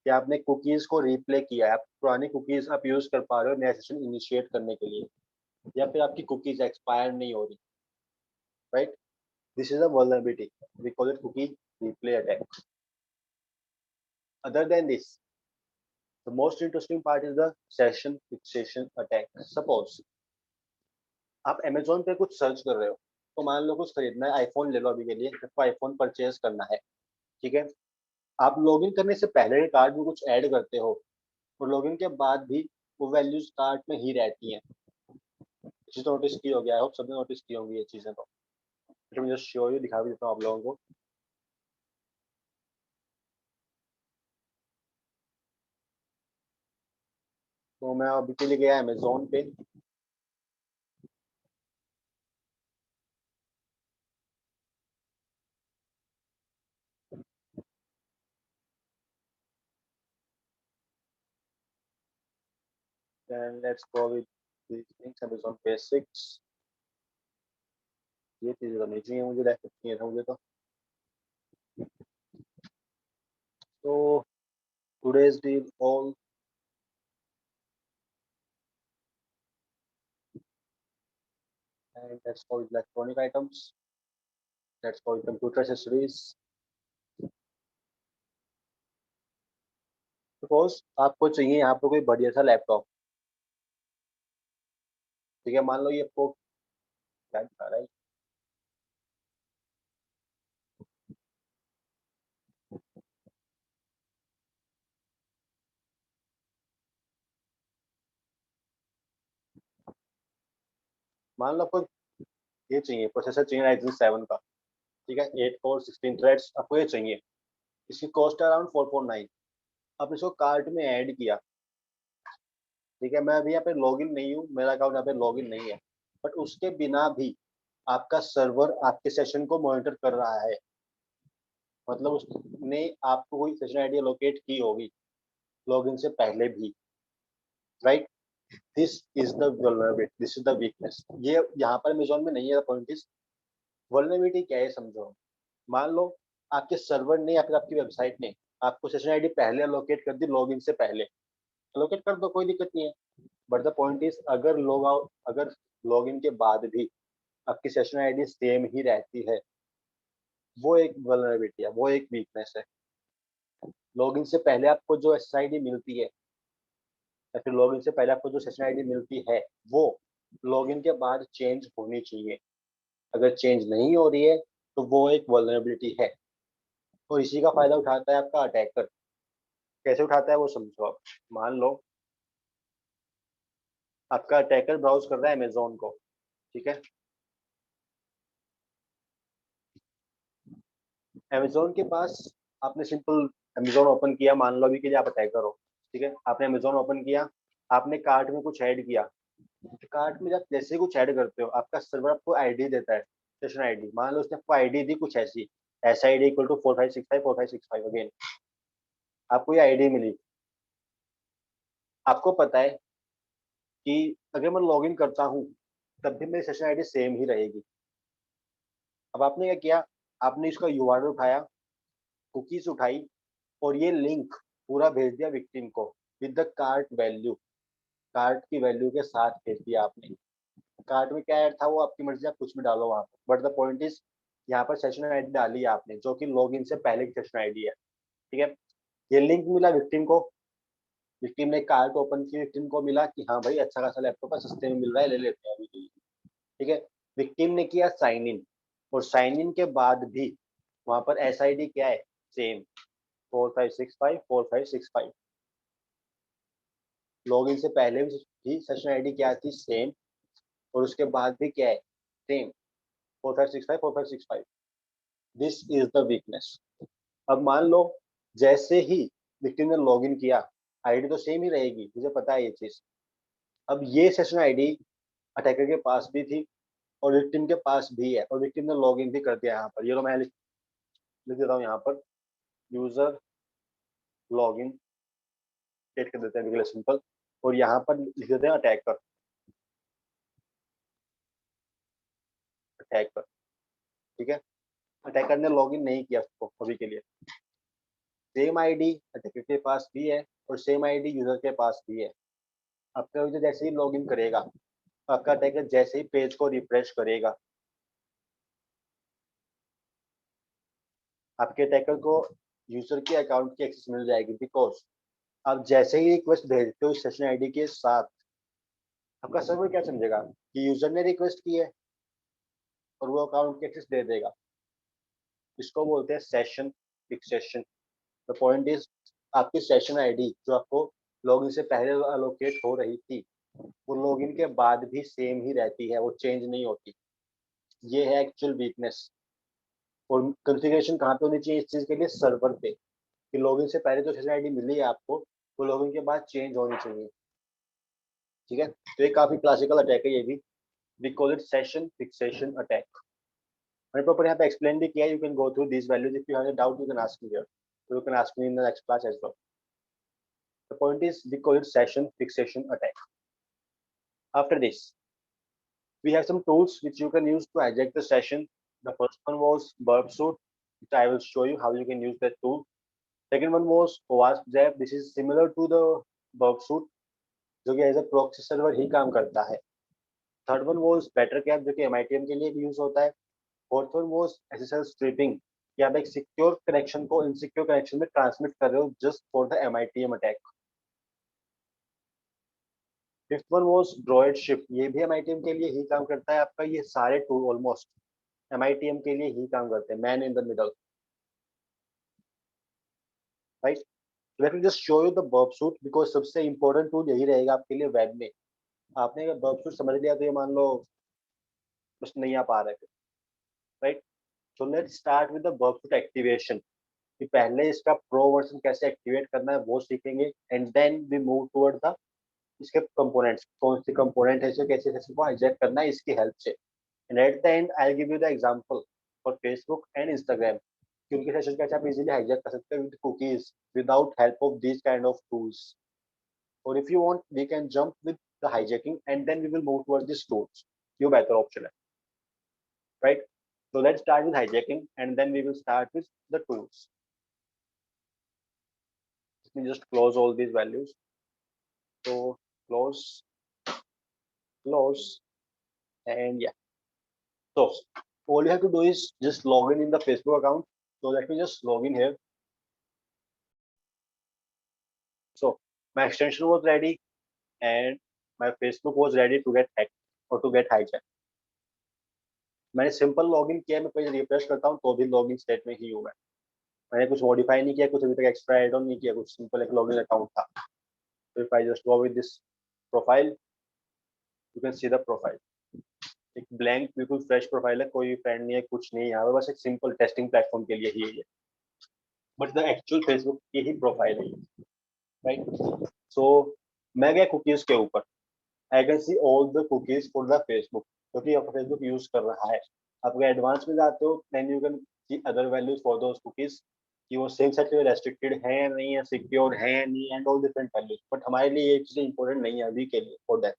कि आपने कुकीज को रिप्ले किया है, आप पुरानी कुकीज आप यूज कर पा रहे हो नया सेशन इनिशिएट करने के लिए, या फिर आपकी कुकीज एक्सपायर नहीं हो रही, right? This is a vulnerability, we call it cookie replay attack. Other than this, the most interesting part is the session fixation attack. Suppose आप Amazon पे कुछ सर्च कर रहे हो, तो मान लो कुछ खरीदना है, आईफोन ले लो अभी के लिए, आपको आईफोन परचेज करना है, ठीक है? आप लॉगिन करने से पहले कार्ड में कुछ ऐड करते हो, और लॉगिन के बाद भी वो वैल्यूज कार्ड में ही रहती हैं। चीज तो नोटिस की होगी, आई होप सबने नोटिस की होंगी ये चीजें। तो मैं जस्ट शो यू दिखा भी देता हूँ आप लोगों को। तो मैं अभी के लिए गया अमेजोन पे, and let's go with these things, Amazon Basics। ये चीजें तो नहीं चाहिए मुझे, रह सकती है मुझे तो today's deal all, and let's go with electronic items, let's go with computer accessories। Suppose आपको चाहिए यहाँ पे कोई बढ़िया सा लैपटॉप, ठीक है? मान लो ये आपको क्या दिखा रहा है, मान लो आपको ये चाहिए, प्रोसेसर चाहिए Ryzen 7 का, ठीक है? 8 कोर 16 थ्रेड्स आपको ये चाहिए। इसकी कॉस्ट है अराउंड 449। आप इसको कार्ट में ऐड किया, ठीक है? मैं अभी यहाँ पे लॉगिन नहीं हूँ, मेरा अकाउंट यहाँ पे लॉगिन नहीं है, बट उसके बिना भी आपका सर्वर आपके सेशन को मॉनिटर कर रहा है। मतलब उसने आपको कोई सेशन आईडी लोकेट की होगी लॉगिन से पहले भी, right? This is the vulnerability, this is the weakness. ये यहाँ पर अमेज़न में नहीं है। पॉइंट इज वल्नरेबिलिटी क्या है समझो। मान लो आपके सर्वर ने या फिर आपकी वेबसाइट ने आपको सेशन आईडी पहले अलोकेट कर दी, लॉगिन से पहले अलोकेट कर दो, कोई दिक्कत नहीं है। बट द पॉइंट इज अगर लॉग आउट, अगर लॉगिन के बाद भी आपकी सेशन आईडी सेम ही रहती है, वो एक वल्नरेबिलिटी है, वो एक वीकनेस है। लॉगिन से पहले आपको जो एसएसआईडी मिलती है, या फिर लॉगिन से पहले आपको जो सेशन आईडी मिलती है, वो लॉगिन के बाद चेंज होनी चाहिए। अगर चेंज नहीं हो रही है तो वो एक वल्नरेबिलिटी है, और इसी का फायदा उठाता है आपका अटैकर। कैसे उठाता है वो समझो आप। मान लो आपका अटैकर ब्राउज कर रहा है अमेजोन को, ठीक है? अमेजोन के पास आपने सिंपल अमेजोन ओपन किया, मान लो अभी के लिए आप अटैकर हो, ठीक है? आपने अमेजोन ओपन किया, आपने कार्ट में कुछ ऐड किया। तो कार्ट में जब जैसे ही कुछ ऐड करते हो, आपका सर्वर आपको आईडी देता है, सेशन आईडी। मान लो उसने आपको आईडी दी कुछ ऐसी, S I D equal to 4565 again, आपको ये आईडी मिली। आपको पता है कि अगर मैं लॉगिन करता हूँ तब भी मेरी सेशन आईडी सेम ही रहेगी। अब आपने क्या किया, आपने इसका यूआरएल उठाया, कुकीज उठाई, और ये लिंक पूरा भेज दिया विक्टिम को with the cart value. Cart की वैल्यू के साथ भेज दिया आपने। कार्ट में क्या ऐड था वो आपकी मर्जी, आप कुछ भी डालो वहां पर, बट द पॉइंट इज यहाँ पर सेशन आईडी डाली है आपने, जो कि लॉगिन से पहले की सेशन आईडी है, ठीक है? ये लिंक मिला विक्टिम को, विक्टिम ने कार्ट ओपन की, विक्टिम को मिला कि हाँ भाई अच्छा खासा लैपटॉप है, सस्ते में मिल रहा है, ले लेते हैं अभी के लिए, ठीक है। विक्टिम ने किया साइन इन, और साइन इन के बाद भी वहां पर SID क्या है, सेम 4565 4565। लॉगिन से पहले भी सेशन आईडी क्या थी, सेम, और उसके बाद भी क्या है, same 4565 4565। This is the weakness. अब मान लो जैसे ही विक्टिम ने लॉगिन किया, आईडी तो सेम ही रहेगी, मुझे पता है ये चीज। अब ये सेशन आईडी अटैकर के पास भी थी और विक्टिम के पास भी है, और विक्टिम ने लॉगिन भी कर दिया। यहाँ पर ये लो मैं लिख देता हूँ, यहाँ पर यूजर लॉगिन क्रिएट कर देते हैं सिंपल, और यहाँ पर लिख देते हैं अटैकर, अटैकर, ठीक है। अटैकर ने लॉगिन नहीं किया उसको अभी के लिए, सेम आईडी अटैकर के पास भी है और सेम आईडी यूजर के पास भी है। आपका यूजर जैसे ही लॉगिन करेगा, आपका अटैकर जैसे ही पेज को रिफ्रेश करेगा, आपके अटैकर को यूजर के अकाउंट की एक्सेस मिल जाएगी, बिकॉज आप जैसे ही रिक्वेस्ट भेजते हो सेशन आईडी के साथ, आपका सर्वर क्या समझेगा कि यूजर ने रिक्वेस्ट की है, और वो अकाउंट की एक्सेस दे देगा। इसको बोलते हैं session fixation. The point is, आपकी सेशन आईडी जो आपको लॉगिन से पहले अलोकेट हो रही थी, वो लॉगिन के बाद भी सेम ही रहती है, वो चेंज नहीं होती। ये है एक्चुअल वीकनेस। और कॉन्फ़िगरेशन कहाँ पे होनी चाहिए इस चीज़ के लिए, सर्वर पे, कि लॉगिन से पहले जो सेशन आईडी मिली है आपको, वो लॉगिन के बाद चेंज होनी चाहिए, ठीक है। तो ये काफी क्लासिकल अटैक है ये भी, we call it session fixation attack. मैंने प्रॉपर यहाँ पे एक्सप्लेन भी किया, you can go through this values, if you have a doubt you can ask me here, you can ask me in the next class as well. The point is we call it session fixation attack. After this we have some tools which you can use to hijack the session. The first one was burp suit, which I will show you how you can use that tool. Second one was wasp-zap. This is similar to the burp suit, जो कि एज ए प्रॉक्सी सर्वर ही काम करता है। Third one was bettercap, जो कि MITM के लिए भी यूज होता है। Fourth one was SSL stripping, कि आप एक सिक्योर कनेक्शन को इनसिक्योर कनेक्शन में ट्रांसमिट कर रहे हो just for the MITM attack. Fifth one was droid shift, ये भी MITM के लिए ही काम करता है। आपका ये सारे टूल ऑलमोस्ट MITM के लिए ही काम करते हैं, man in the middle, right. Let me just show you the verb Suite, because सबसे इंपॉर्टेंट टूल यही रहेगा आपके लिए वेब में। आपने अगर बर्ब सूट समझ लिया तो ये मान लो बस नहीं आ पा रहे थे, right. So let's start with the verb suite activation, कि पहले इसका प्रो वर्जन कैसे एक्टिवेट करना है वो सीखेंगे, and then we move toward the इसके कंपोनेंट्स, कौन से कंपोनेंट है, इसे कैसे कैसे को हाईजैक करना है इसकी हेल्प से। And at the and I give you the example for Facebook and Instagram, कि उनके सेशन कैसे आप इजीली हाईजैक कर सकते हो with cookies, without help of this kind of tools. और if you want we can jump with the hijacking and then we will move toward this tools, ये बेटर ऑप्शन है, right. So let's start with hijacking and then we will start with the tools. Let me just close all these values. So close, close, and yeah. So all you have to do is just log in the Facebook account. So let me just log in here. So my extension was ready and my Facebook was ready to get hacked or to get hijacked. मैंने सिंपल लॉगिन किया, मैं पेज रिफ्रेश करता हूँ तो भी लॉगिन स्टेट में ही हूँ मैं। मैंने कुछ मॉडिफाई नहीं किया, कुछ अभी तक एक्स्ट्रा एड ऑन नहीं किया, कुछ सिंपल एक लॉगिन अकाउंट था। So if I just go with this profile, you can see the profile. एक ब्लैंक बिल्कुल फ्रेश प्रोफाइल है, कोई फ्रेंड नहीं है, कुछ नहीं है यहाँ पे, बस एक सिंपल टेस्टिंग प्लेटफॉर्म के लिए ही है ये, बट द एक्चुअल फेसबुक की ही प्रोफाइल है ये, राइट। सो मैं गया कुकीज के ऊपर, आई can see all the cookies for the Facebook, क्योंकि आपका फेसबुक यूज कर रहा है। आप अगर एडवांस में जाते हो then you can see other values for those cookies, कि वो सेम सेट में रेस्ट्रिक्टेड है या नहीं है, सिक्योर है या नहीं, and all different values. But हमारे लिए ये चीजें इंपॉर्टेंट नहीं है अभी के लिए for that.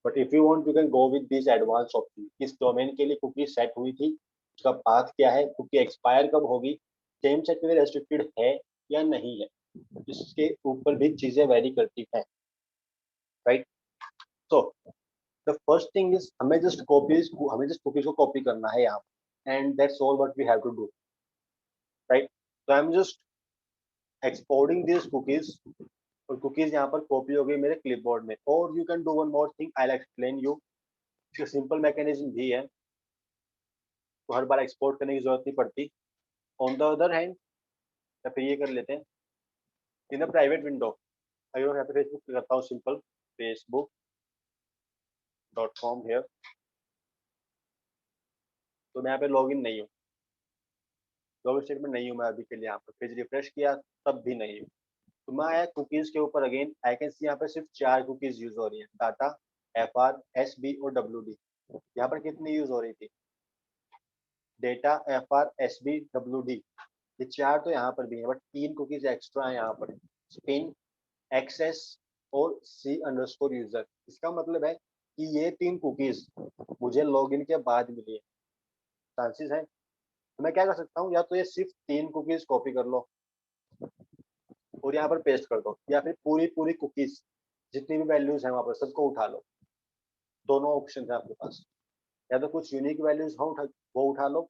But if you want you can go with this advance option. इस डोमेन के लिए कुकी सेट हुई थी, उसका पाथ क्या है, कुकी एक्सपायर कब होगी, सेम सेट में रेस्ट्रिक्टेड है या नहीं है, इसके ऊपर भी चीजें वेरी करती हैं, right. So the first thing is हमें जस्ट कुकीज को कॉपी करना है यहाँ, and that's all what we have to do, right. So I am just exporting these cookies और कुकीज यहाँ पर कॉपी हो गई मेरे क्लिपबोर्ड में। और you can do one more thing, I explain you. Simple mechanism भी है, तो हर बार एक्सपोर्ट करने की जरूरत नहीं पड़ती। ऑन द अदर हैंड, या फिर ये कर लेते हैं इन अ प्राइवेट विंडो। अगर मैं यहाँ पे फेसबुक करता हूँ, सिंपल facebook.com हियर, तो मैं यहाँ पे लॉगिन नहीं हूँ, लॉगिन स्टेट में नहीं हूँ मैं अभी के लिए। यहाँ पर पेज रिफ्रेश किया तब भी नहीं हूँ। तो मैं आया कुकीज के ऊपर, अगेन आई कैन सी यहाँ पे सिर्फ 4 कुकीज यूज हो रही है, डाटा, FR, SB और WD। यहाँ पर कितनी यूज हो रही थी? डेटा, FR, SB, WD, ये 4 तो यहाँ पर भी है, बट 3 कुकीज एक्स्ट्रा है यहाँ पर, स्पिन, एक्सेस और C_यूजर। इसका मतलब है कि ये 3 कुकीज मुझे लॉगिन के बाद मिली है। चांसेस है, तो मैं क्या कर सकता हूँ, या तो ये सिर्फ 3 कुकीज कॉपी कर लो और यहाँ पर पेस्ट कर दो, या फिर पूरी पूरी कुकीज जितनी भी वैल्यूज है वहां पर सबको उठा लो। दोनों ऑप्शन है आपके पास, या तो कुछ यूनिक वैल्यूज हो वो उठा लो,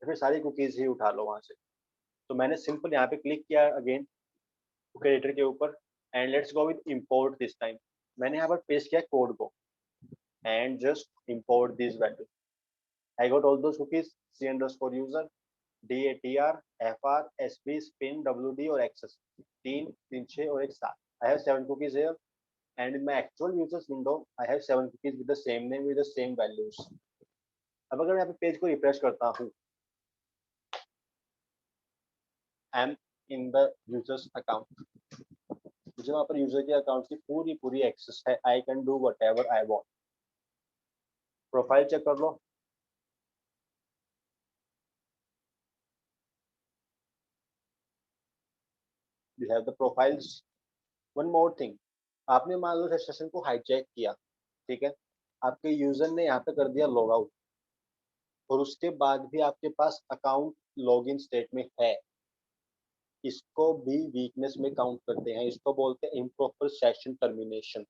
या फिर सारी कुकीज ही उठा लो वहां से। तो मैंने सिंपल यहाँ पे क्लिक किया अगेन कुकी एडिटर के ऊपर, and let's go with import this time. मैंने यहाँ पर पेस्ट किया कोड को, and just import this value. I got all those cookies, C_user, DATR, FR, SB, spin, WD और access, 3, 3, 6 और एक 7। I have 7 cookies here, and in my actual users window I have 7 cookies with the same name with the same values. अब अगर मैं यहाँ पे पेज को रिफ्रेश करता हूँ, I am in the users account, मुझे वहाँ पर यूजर के अकाउंट की पूरी पूरी एक्सेस है। I can do whatever I want। Profile check कर लो, you have the profiles। one more thing, आपने मान लो सेशन को हाईजैक किया, ठीक है, आपके यूजर ने यहाँ पे कर दिया लॉग आउट, और उसके बाद भी आपके पास अकाउंट लॉगिन स्टेट में है, इसको भी वीकनेस में काउंट करते हैं। इसको बोलते हैं इम्प्रॉपर सेशन टर्मिनेशन।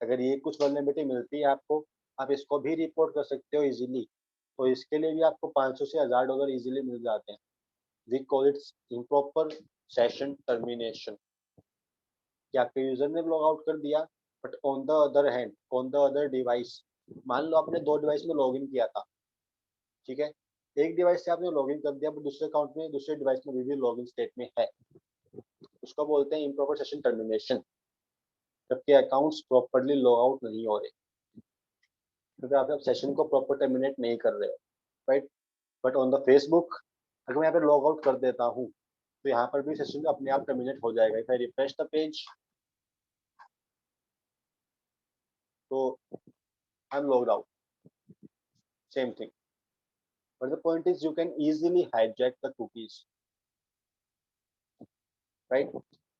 अगर ये कुछ वल्नरेबिलिटी मिलती है आपको, आप इसको भी रिपोर्ट कर सकते हो इजीली, तो इसके लिए भी आपको 500 से $1000 इजीली मिल जाते हैं। We call it improper session termination, कि आपके यूजर ने लॉग आउट कर दिया, but on the other hand, on the other device, मान लो आपने 2 डिवाइस में लॉगिन किया था, ठीक है, एक डिवाइस से आपने लॉगिन कर दिया, बट दूसरे अकाउंट में, दूसरे डिवाइस में भी लॉगिन स्टेट में है, उसको बोलते हैं इम्प्रॉपर सेशन टर्मिनेशन, जबकि अकाउंट्स प्रॉपर्ली लॉग आउट नहीं हो रहे, क्योंकि आप सेशन को प्रॉपर टर्मिनेट नहीं कर रहे हो, right. But on the Facebook, अगर मैं यहाँ पे लॉग आउट कर देता हूँ, तो यहाँ पर भी सेशन अपने आप टर्मिनेट हो जाएगा। If I refresh the page, तो I am logged out, same thing. But the point is you can easily hijack the cookies, right.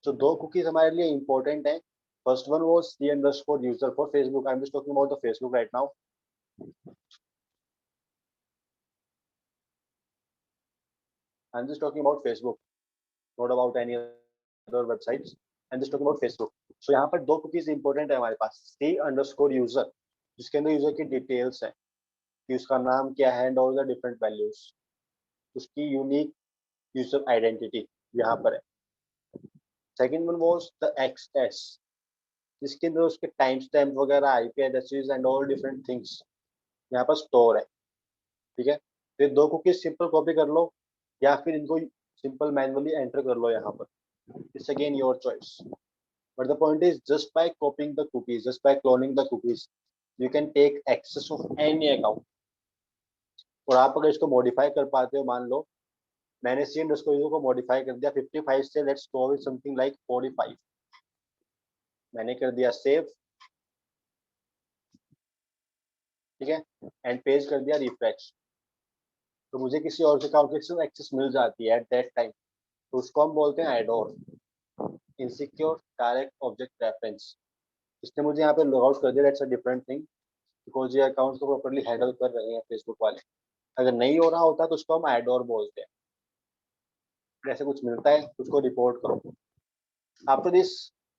तो 2 कुकीज हमारे लिए इंपॉर्टेंट है। First one was C_user for Facebook. I am just talking about the Facebook right now. I am just talking about Facebook, not about any other websites. I am just talking about Facebook. So यहाँ पर 2 कुकीज इंपॉर्टेंट है हमारे पास, C_user, जिसके अंदर यूजर की डिटेल्स है कि उसका नाम क्या है and all the different values, उसकी यूनिक यूजर आइडेंटिटी यहाँ पर है। Second one was the XS, जिसके अंदर उसके टाइम स्टैम्प वगैरह, IP addresses and all different things यहाँ पर स्टोर है, ठीक है। फिर 2 कुकीज सिंपल कॉपी कर लो, या फिर इनको सिंपल मैनुअली एंटर कर लो यहाँ पर, it's again your choice. But the point is just by copying the cookies, just by cloning the cookies, you can take access of any account. और आप अगर इसको मॉडिफाई कर पाते हो, मान लो मैंने C_user को मॉडिफाई कर दिया 55 से, let's go with something like 45, मैंने कर दिया सेव, ठीक है, एंड पेज कर दिया रिफ्रेश, तो मुझे किसी और के अकाउंट की एक्सेस मिल जाती है एट दैट टाइम। तो उसको हम बोलते हैं adore, insecure direct object reference. इसने मुझे यहाँ पे लॉग आउट कर दिया, that's a different thing, because ये अकाउंट को प्रॉपर्ली हैंडल कर रहे हैं फेसबुक वाले। अगर नहीं हो रहा होता तो उसको हम एडोर बोलते हैं। जैसे कुछ मिलता है उसको रिपोर्ट करो। After this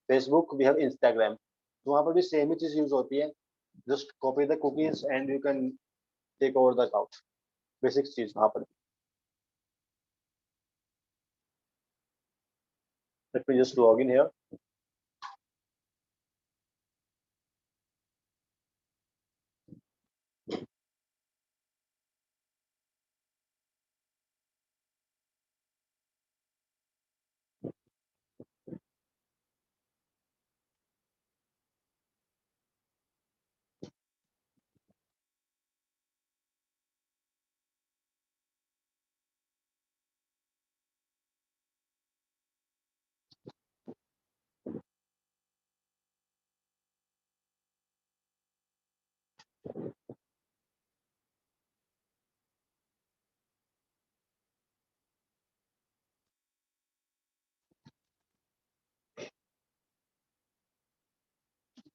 Facebook we have Instagram, तो वहाँ पर भी सेम ही चीज यूज होती है, just copy the cookies and you can take over the account, basic चीज वहाँ पर। Let me just log in here.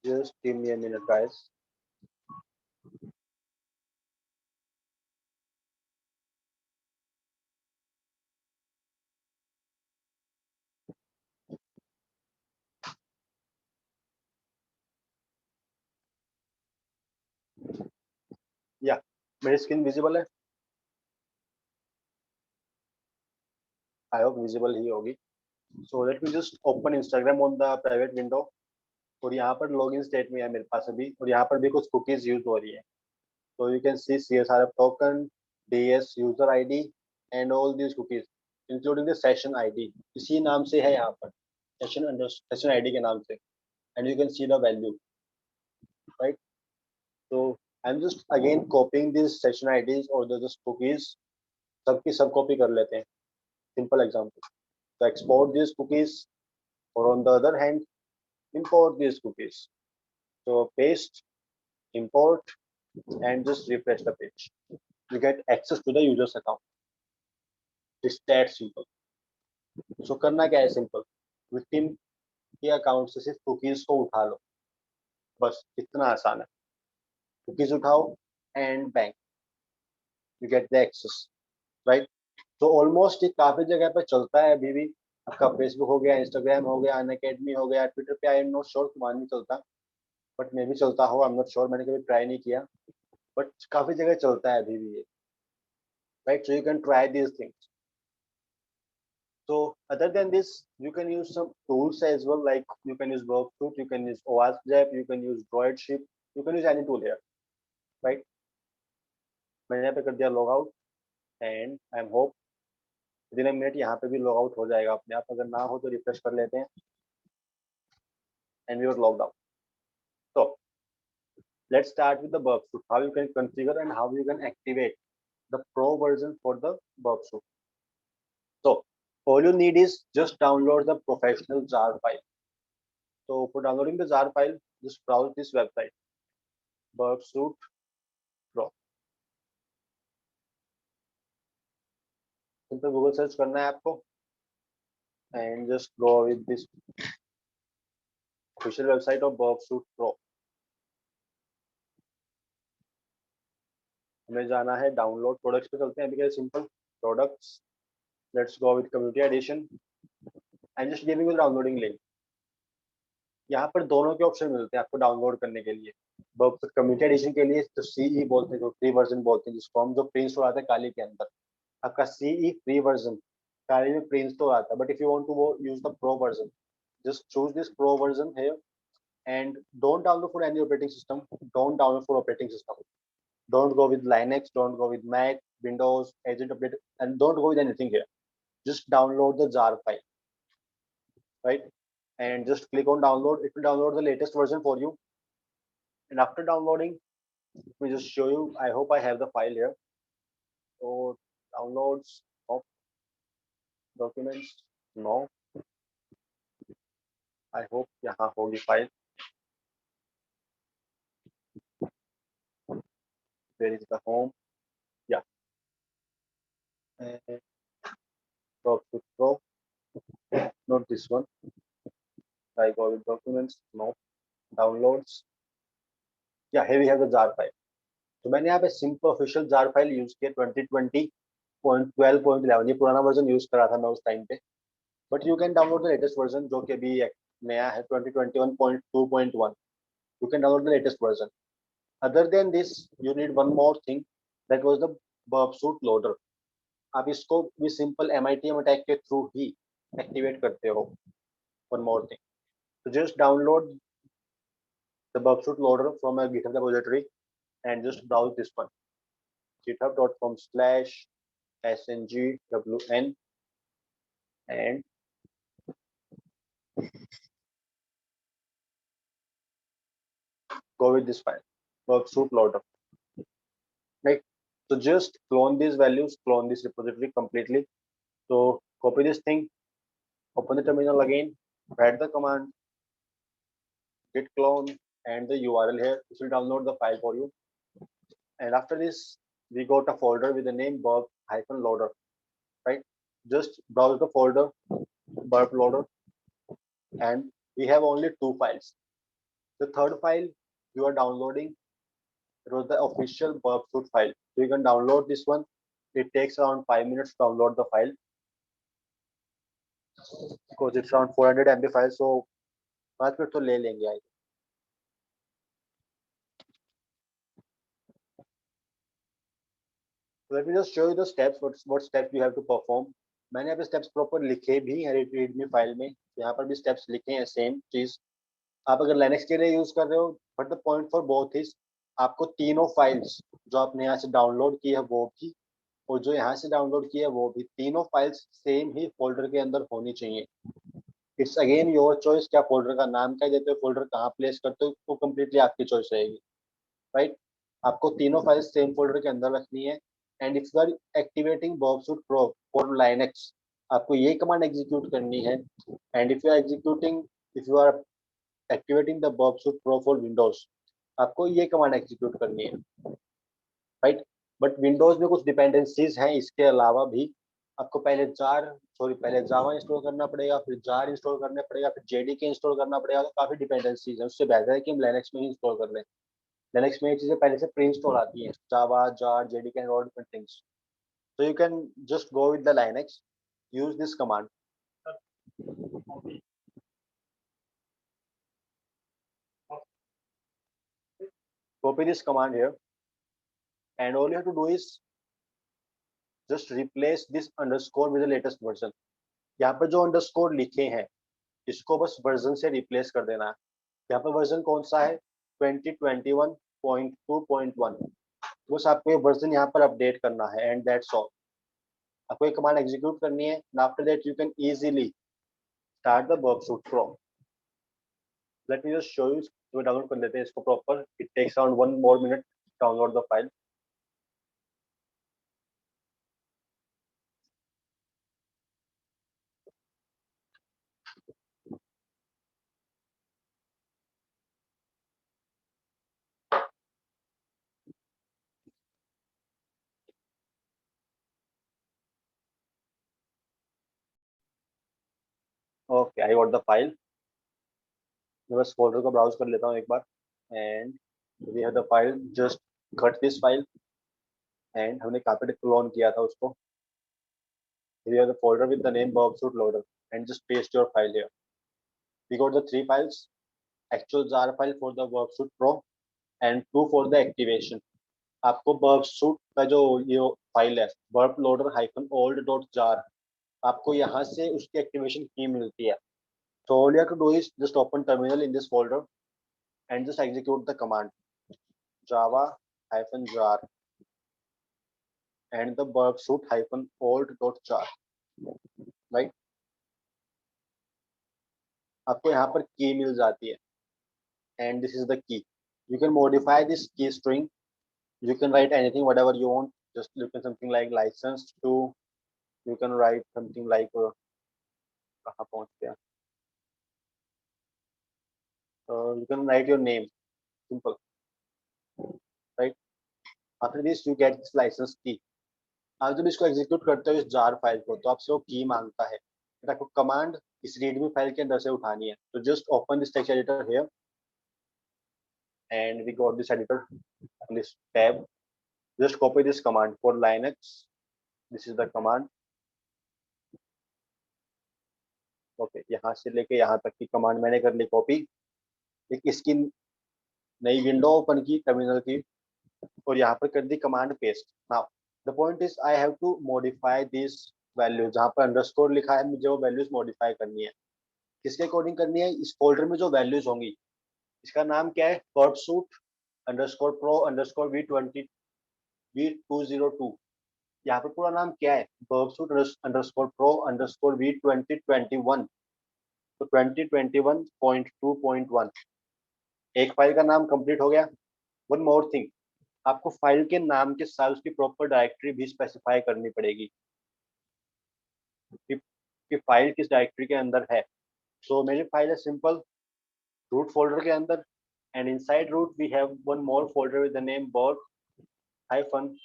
Just give me a minute, guys. या मेरी स्क्रीन विजिबल है? आई होप विजिबल ही होगी. सो let me just open Instagram on the private window. और यहाँ पर लॉगिन स्टेट में है मेरे पास अभी, और यहाँ पर भी कुछ कुकीज यूज हो रही है. So you can see CSRF token, DS user ID, and all these cookies, including the session ID. इसी नाम से है यहाँ पर, session ID के नाम से, and you can see the value, right? So I'm just again copying these session IDs or the just cookies. सबकी सब copy कर लेते हैं. Simple example. So export these cookies, or on the other hand, import these cookies. So paste, import, and just refresh the page. You get access to the user's account. It's that simple. So करना क्या है सिंपल, विक्टिम के अकाउंट से सिर्फ कुकीज को उठा लो, बस इतना आसान है. कुकीज उठाओ and bank, you get the access, right. तो ऑलमोस्ट ये काफी जगह पे चलता है अभी भी. आपका फेसबुक हो गया, इंस्टाग्राम हो गया, अनअकैडमी हो गया, ट्विटर पे आई एम नॉट श्योर, तुम्हारा नहीं चलता, बट मे भी चलता हो, आई एम नॉट श्योर, मैंने कभी ट्राई नहीं किया, बट काफी जगह चलता है अभी भी ये, right. So you can try this things. So other than this, you can use some tools as well, like you can use Worksuite, you can use OWASP, you can use Droidship, you can use any tool here, right? मैंने यहाँ पे कर दिया log out, and I am hope within a minute यहाँ पे भी लॉग आउट हो जाएगा अपने आप. अगर ना हो तो रिफ्रेश कर लेते हैं, and we are logged out. So let's start with the Worksuite, how you can configure and how you can activate the pro version for the Worksuite. So all you need is just download the professional jar file. So for downloading the jar file, just browse this website, Worksuite Pro. Simple Google search करना है आपको, and just go with this official website of Worksuite Pro. हमें जाना है डाउनलोड प्रोडक्ट्स पे, चलते हैं अभी. Simple products, let's go with community addition, and just giving you downloading link. यहाँ पर दोनों के ऑप्शन मिलते हैं आपको डाउनलोड करने के लिए. Worksuite कम्युनिटी एडिशन के लिए तो CE बोलते हैं, जो फ्री वर्जन बोलते हैं, जिसको हम जो प्री इंस्टॉल आता है काली के अंदर, आपका CE फ्री वर्जन काली में प्री इंस्टॉल आता है. But if you want to use the pro version, just choose this pro version here, and don't download for any operating system. Don't download for operating system. Don't go with Linux, don't go with Mac, Windows, Agent Update, and don't go with anything here. Just download the jar file, right? And just click on download. It will download the latest version for you. And after downloading, let me just show you. I hope I have the file here. So downloads of documents. No. I hope यहाँ होगी file. Where is the home? Yeah. And Worksuite Pro. Not this one. I go with documents. No. Downloads. Yeah, here we have the jar file. तो मैंने यहाँ पे simple official jar file use किया 2020.12.11. ये पुराना वर्जन यूज करा था मैं उस टाइम पे, but you can download the latest version जो कि अभी नया है 2021.2.1. You can download the latest version. Other than this you need one more thing, that was the Worksuite loader. आप इसको भी सिंपल MITM अटैक के थ्रू ही एक्टिवेट करते हो. वन मोर थिंग, तो just download the Worksuite loader from a GitHub repository and just browse this one, github.com/sngwn, and go with this file, Worksuite loader, right? So just clone these values, clone this repository completely. So copy this thing, open the terminal again, write the command git clone and the URL here. This will download the file for you. and after this we got a folder with the name burp-loader, right? Just browse the folder burp loader, and we have only two files. The third file you are downloading was the official burp suite file, so you can download this one. It takes around 5 minutes to download the file because it's around 400 MB file, so 5 minute तो ले लेंगे आई। Let me just show you the steps, what steps you have to perform. मैंने यहाँ पे steps प्रॉपर लिखे भी हैं readme फाइल में, यहाँ पर भी steps लिखे हैं सेम चीज। आप अगर Linux के लिए यूज कर रहे हो, but the point for both is आपको तीनों फाइल्स जो आपने यहाँ से डाउनलोड की है वो भी, और जो यहाँ से डाउनलोड की है वो भी, तीनों फाइल्स सेम ही फोल्डर के अंदर होनी चाहिए। इट्स अगेन योर चॉइस, क्या फोल्डर का नाम क्या देते हो, फोल्डर कहाँ प्लेस करते हो, वो कम्प्लीटली आपकी चॉइस रहेगी, राइट? आपको तीनों फाइल्स सेम फोल्डर के अंदर रखनी है। And if you are activating burp-suite pro for Linux, आपको ये कमांड एग्जीक्यूट करनी है। And if you are activating the burp-suite pro for Windows, आपको ये कमांड एग्जीक्यूट करनी है, राइट? बट विंडोज में कुछ डिपेंडेंसीज हैं, इसके अलावा भी आपको पहले जावा इंस्टॉल करना पड़ेगा, फिर जार इंस्टॉल करना पड़ेगा, फिर जेडीके इंस्टॉल करना पड़ेगा। तो काफी डिपेंडेंसीज है, उससे बेहतर है कि हम लिनक्स में ही इंस्टॉल कर लें। लिनक्स में ये चीजें पहले से प्री इंस्टॉल आती हैं, Java, JAR, JDK and all different things. So you can just go with the Linux, use this command. Copy this command here, and all you have to do is just replace this underscore with the latest version. यहाँ पर जो अंडरस्कोर लिखे हैं इसको बस वर्जन से रिप्लेस कर देना है। यहाँ पर वर्जन कौन सा है? 2021.2.1। बस आपको ये वर्जन यहाँ पर अपडेट करना है, एंड दैट्स ऑल। आपको ये कमांड एग्जीक्यूट करनी है, and after that you can easily start the burp-suite pro. Let me just show you, तो डाउनलोड कर लेते हैं इसको proper. It takes around 1 more minute download the file. Okay, I got the file. मैं बस फोल्डर को ब्राउज कर लेता हूँ एक बार, and we have the file. Just cut this file, and हमने कहाँ पे क्लोन किया था उसको। We have the folder with the name burp-suite loader, and just paste your file here. We got the 3 files: actual jar file for the burp-suite pro and 2 for the activation. आपको burp-suite का जो ये फाइल है burp-loader-old.jar, आपको यहाँ से उसकी एक्टिवेशन की मिलती है। So all you have to do is just open terminal in this folder and just execute the command java-jar and the burp-suite-old.jar, right? आपको यहाँ पर की मिल जाती है, and this is the key. You can modify this key string. You can write anything, whatever you want. Just look at something like license to. You can write something like कहाँ पहुँच गया? You can write your name, simple, right? After this you get this license key. आप जब इसको एग्जीक्यूट करते हो इस जार फाइल को, तो आपसे वो की मांगता है, फिर आपको कमांड इस रीडमी फाइल के अंदर से उठानी है। तो just open this text editor here, and we got this editor on this tab. Just copy this command for Linux. This is the command. Okay, यहाँ से लेके यहाँ तक की कमांड मैंने कर ली कॉपी। एक इसकी नई विंडो ओपन की टर्मिनल की, और यहाँ पर कर दी command paste. Now the point is I have to modify this value. जहाँ पर अंडरस्कोर लिखा है मुझे वो वैल्यूज मॉडिफाई करनी है। किसके अकॉर्डिंग करनी है? इस फोल्डर में जो वैल्यूज होंगी, इसका नाम क्या है? burp-suite_pro_v202। यहाँ पर पूरा नाम क्या है? burp-suite_pro_v2021। तो 2021.2.1 एक फाइल का नाम कंप्लीट हो गया। वन मोर थिंग, आपको फाइल के नाम के साथ उसकी प्रॉपर डायरेक्टरी भी स्पेसिफाई करनी पड़ेगी कि फाइल किस डायरेक्टरी के अंदर है। सो मेरी फाइल है सिंपल रूट फोल्डर के अंदर, and inside root we have one more folder with the name burp hyphen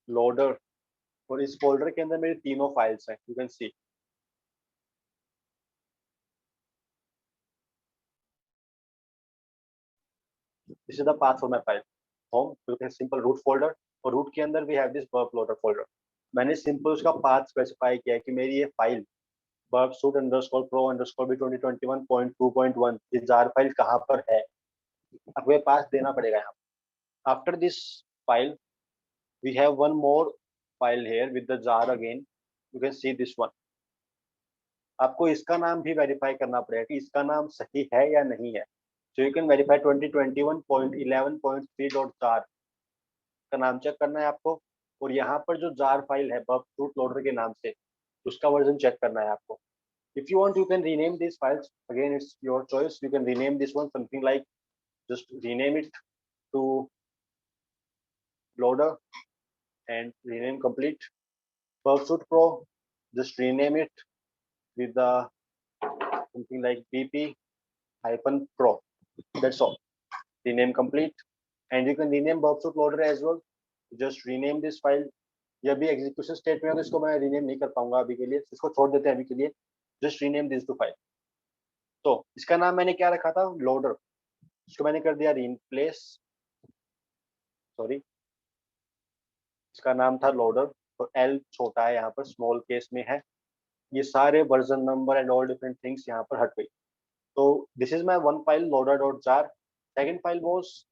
loader, और इस फोल्डर के अंदर मेरी तीनों फाइल्स हैं, you can see. This is the path for my file home, you can simple root folder, और रूट के अंदर we have this burp loader folder. मैंने सिंपल उसका पाथ स्पेसिफाई किया कि मेरी ये फाइल burpsuit_pro_b2021.2.1 ये जार फाइल कहाँ पर है, आपको ये पाथ देना पड़ेगा यहाँ। After this file we have one more file here with the jar again, you can see this one। आपको इसका नाम भी वेरीफाई करना पड़ेगा कि इसका नाम सही है या नहीं है। so you can verify 2021.11.3.jar का नाम चेक करना है आपको, और यहाँ पर जो जार फाइल है burpsuit loader के नाम से, उसका वर्जन चेक करना है आपको। if you want you can rename these files, again it's your choice, you can rename this one something like, just rename it to loader and rename complete। burpsuit pro, just rename it with the something like bp-pro, that's all, rename complete। and you can rename burpsuit loader as well, just rename this file। ये अभी एग्जीक्यूशन स्टेट में है तो इसको मैं रीनेम नहीं कर पाऊंगा अभी के लिए, इसको छोड़ देते हैं अभी के लिए, just rename this to file. तो इसका नाम मैंने क्या रखा था, लोडर, इसको मैंने कर दिया रिप्लेस, सॉरी इसका नाम था लोडर, तो एल छोटा है यहाँ पर, स्मॉल केस में है, ये सारे version number and all different things यहाँ पर हट गई। तो this is my one file loader.jar। Second file was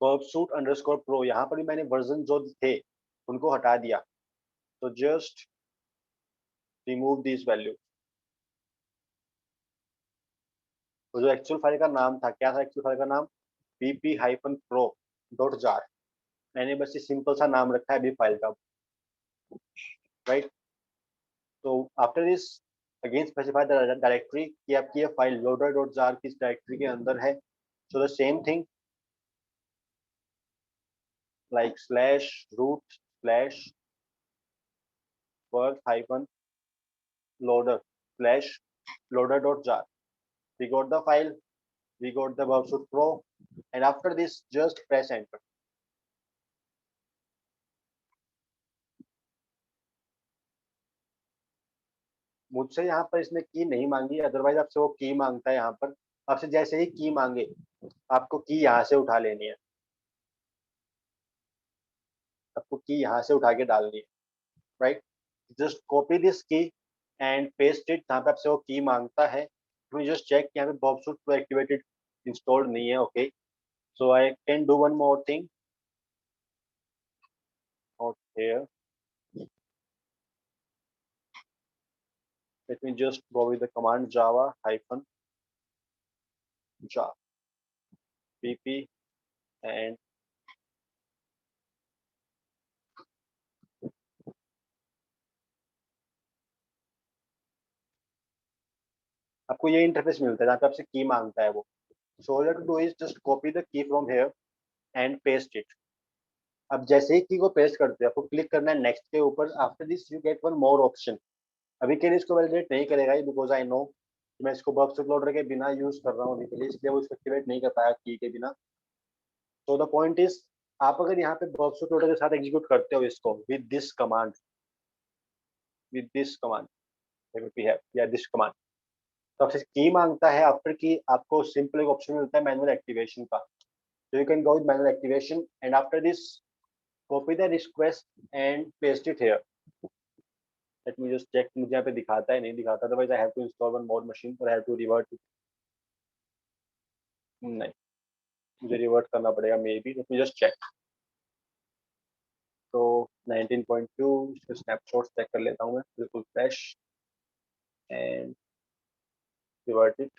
burpsuit_pro, यहाँ पर भी मैंने वर्जन जो थे उनको हटा दिया, तो जस्ट रिमूव दिस वैल्यू। तो जो एक्चुअल फाइल का नाम था, क्या था एक्चुअल फाइल का नाम, bp-pro.jar, मैंने बस ये सिंपल सा नाम रखा है अभी फाइल का, राइट। तो after this again specify the directory कि आपकी ये फाइल loader.jar किस डायरेक्टरी के अंदर है। So the same thing like /root/birth-loader/loader.jar, we got the file, we got the burpsuit pro, and after this just press enter। मुझसे यहाँ पर इसने की नहीं मांगी, अदरवाइज आपसे वो की मांगता है। यहाँ पर आपसे जैसे ही की मांगे आपको की यहाँ से उठा लेनी है, आपको की यहाँ से उठा के डालनी है, राइट। जस्ट कॉपी दिस की एंड पेस्ट इट जहाँ पे आपसे वो की मांगता है। जस्ट चेक यहाँ पे burpsuit pro एक्टिवेटेड इंस्टॉल्ड नहीं है, okay. So I can do one more thing out here। Let me just go with the command java-jar bp and आपको ये इंटरफेस मिलता है जहाँ पे आपसे की मांगता है वो। So all you have to do is just copy the key from here and paste it। अब जैसे ही की को पेस्ट करते हैं आपको क्लिक करना है नेक्स्ट के ऊपर। After this you get one more option. अभी के लिए इसको वैलिडेट नहीं करेगा बिकॉज आई नो मैं इसको burpsuit loader के बिना यूज कर रहा हूँ अभी के लिए, इसलिए वो इसको एक्टिवेट नहीं कर पाया की के बिना। तो द पॉइंट इज, आप अगर यहाँ पे burpsuit loader के साथ एग्जीक्यूट करते हो इसको with this command, with this command या दिस कमांड, तो आपसे की मांगता है। आफ्टर की आपको सिंपल एक ऑप्शन मिलता है मैनुअल एक्टिवेशन का, so you can go with manual activation and after this copy the request and paste it here। let me just check मुझे यहाँ पे दिखाता है नहीं दिखाता, otherwise I have to install one more machine or I have to revert it। नहीं, मुझे रिवर्ट करना पड़ेगा may be, let me just check। तो 19.2 इसके स्नैपशॉट चेक कर लेता हूँ मैं बिल्कुल fresh and revert it.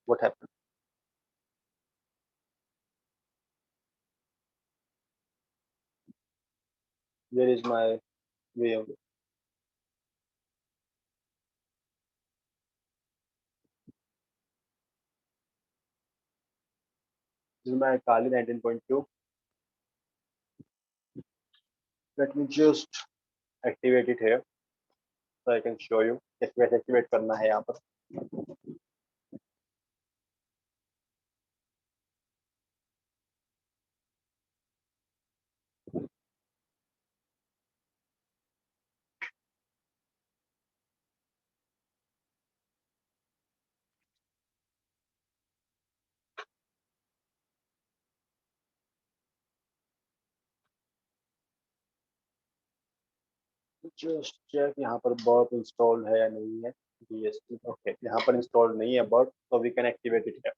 What happened, where is my way of, this is my Kali 19.2। let me just activate it here so I can show you कैसे एक्टिवेट करना है यहाँ पर। जस्ट चेक यहाँ पर burp इंस्टॉल्ड है या नहीं है। DST ओके, यहाँ पर इंस्टॉल्ड नहीं है burp, so we can activate it here.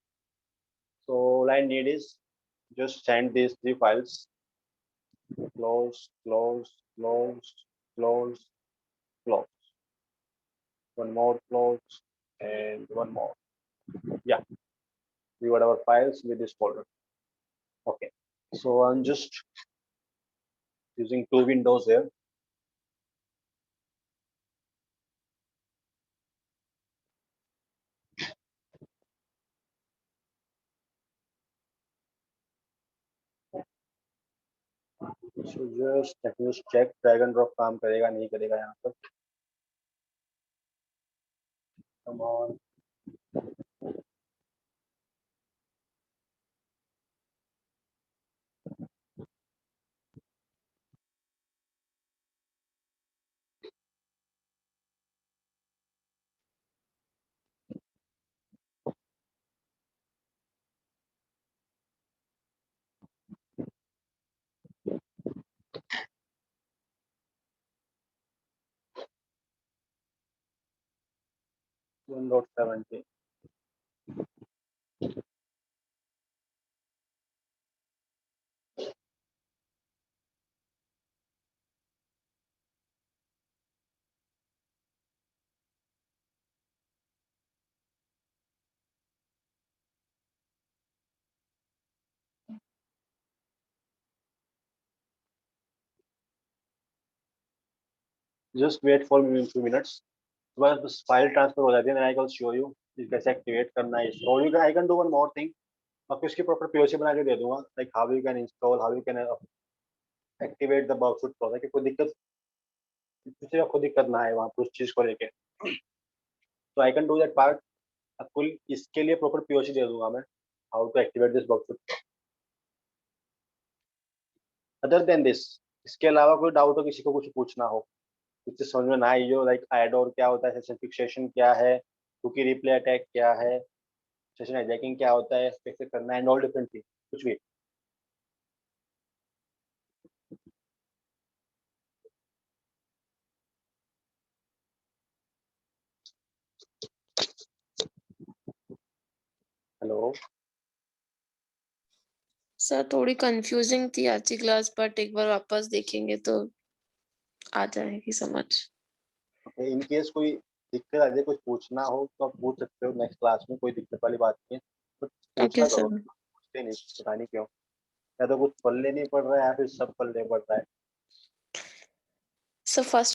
So all I need is just send these 3 files. Close, close, close, close, close. One more close and one more. Yeah, we got our files with this folder. Okay, so I'm just using 2 windows here. So just check drag and drop काम करेगा नहीं करेगा यहाँ पर। Come on. Windows 17. Just wait for me in 2 minutes. बस फाइल ट्रांसफर हो जाती है, then I will show you कि कैसे एक्टिवेट करना है इसको। और I can do one more thing. आपको इसकी प्रॉपर POC बना के दे दूंगा, like how you can install, how you can activate the Bugfoot Pro, कि कोई दिक्कत किसी को दिक्कत ना आए वहाँ पर उस चीज को लेके। So I can do that part. आपको इसके लिए प्रॉपर POC दे दूंगा मैं, how to activate this Bugfoot Pro. Other than this, इसके अलावा कोई डाउट हो, किसी को कुछ पूछना हो, कुछ समझ में ना आई हो, लाइक IDOR क्या होता है, सेशन फिक्सेशन क्या है, कुकी रिप्ले अटैक क्या है, सेशन हाइजैकिंग क्या होता है, कैसे करना है, एंड ऑल डिफरेंट थिंग, कुछ भी। हेलो सर थोड़ी कंफ्यूजिंग थी आज की क्लास, बट एक बार वापस देखेंगे तो आ जाएगी समझ। इन केस कोई दिक्कत आ जाए, कुछ पूछना हो तो आप पूछ सकते हो नेक्स्ट क्लास में, कोई दिक्कत वाली बात नहीं है, बट ओके पूछा करो, सर। पूछते नहीं, पता नहीं क्यों, या तो कुछ पढ़ने नहीं पड़ रहा है या फिर सब पढ़ने पड़ रहा है। Sir first